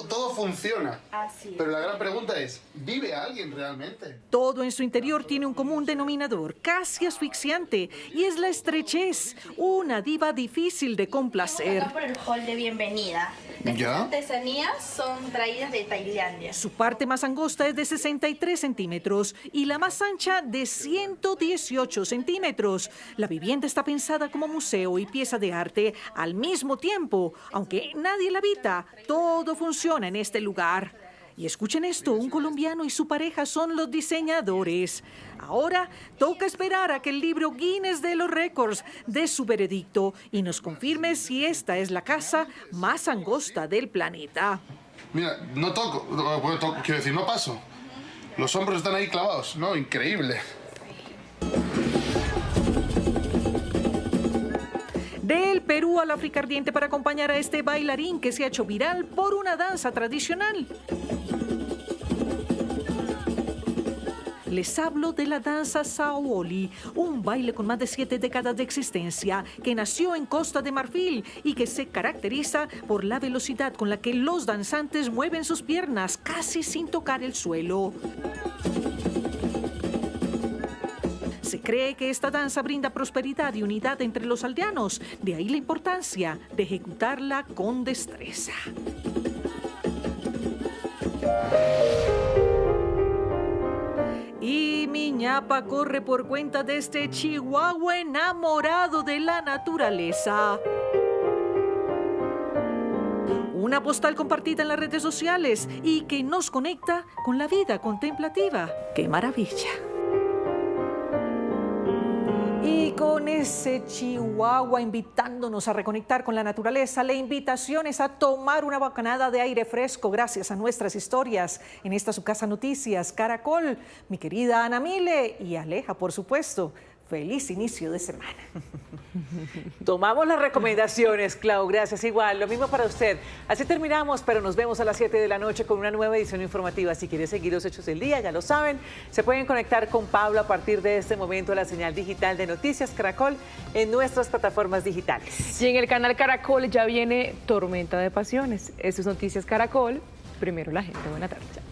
S18: todo funciona. Así es. Pero la gran pregunta es, ¿vive alguien realmente?
S1: Todo en su interior tiene un común denominador, casi asfixiante, y es la estrechez, una diva difícil de complacer.
S19: Acá por el hall de bienvenida. Estas artesanías son traídas de Tailandia.
S1: Su parte más angosta es de 63 centímetros y la más ancha de 118 centímetros. La vivienda está pensada como museo y pieza de arte al mismo tiempo. Aunque nadie la habita, todo funciona en este lugar. Y escuchen esto, un colombiano y su pareja son los diseñadores. Ahora toca esperar a que el libro Guinness de los Récords dé su veredicto y nos confirme si esta es la casa más angosta del planeta.
S18: Mira, no toco, quiero decir, no paso. Los hombros están ahí clavados, ¿no? Increíble.
S1: Del Perú al África ardiente para acompañar a este bailarín que se ha hecho viral por una danza tradicional. Les hablo de la danza Saoli, un baile con más de 7 décadas de existencia que nació en Costa de Marfil y que se caracteriza por la velocidad con la que los danzantes mueven sus piernas casi sin tocar el suelo. Se cree que esta danza brinda prosperidad y unidad entre los aldeanos, de ahí la importancia de ejecutarla con destreza. Y mi ñapa corre por cuenta de este chihuahua enamorado de la naturaleza. Una postal compartida en las redes sociales y que nos conecta con la vida contemplativa. ¡Qué maravilla! Y con ese chihuahua invitándonos a reconectar con la naturaleza, la invitación es a tomar una bocanada de aire fresco gracias a nuestras historias en esta su casa Noticias Caracol. Mi querida Ana Mile y Aleja, por supuesto. Feliz inicio de semana.
S3: Tomamos las recomendaciones, Clau, gracias. Igual, lo mismo para usted. Así terminamos, pero nos vemos a las 7 de la noche con una nueva edición informativa. Si quiere seguir los hechos del día, ya lo saben, se pueden conectar con Pablo a partir de este momento a la señal digital de Noticias Caracol en nuestras plataformas digitales.
S20: Y en el canal Caracol ya viene Tormenta de Pasiones. Esto es Noticias Caracol. Primero la gente. Buena tarde.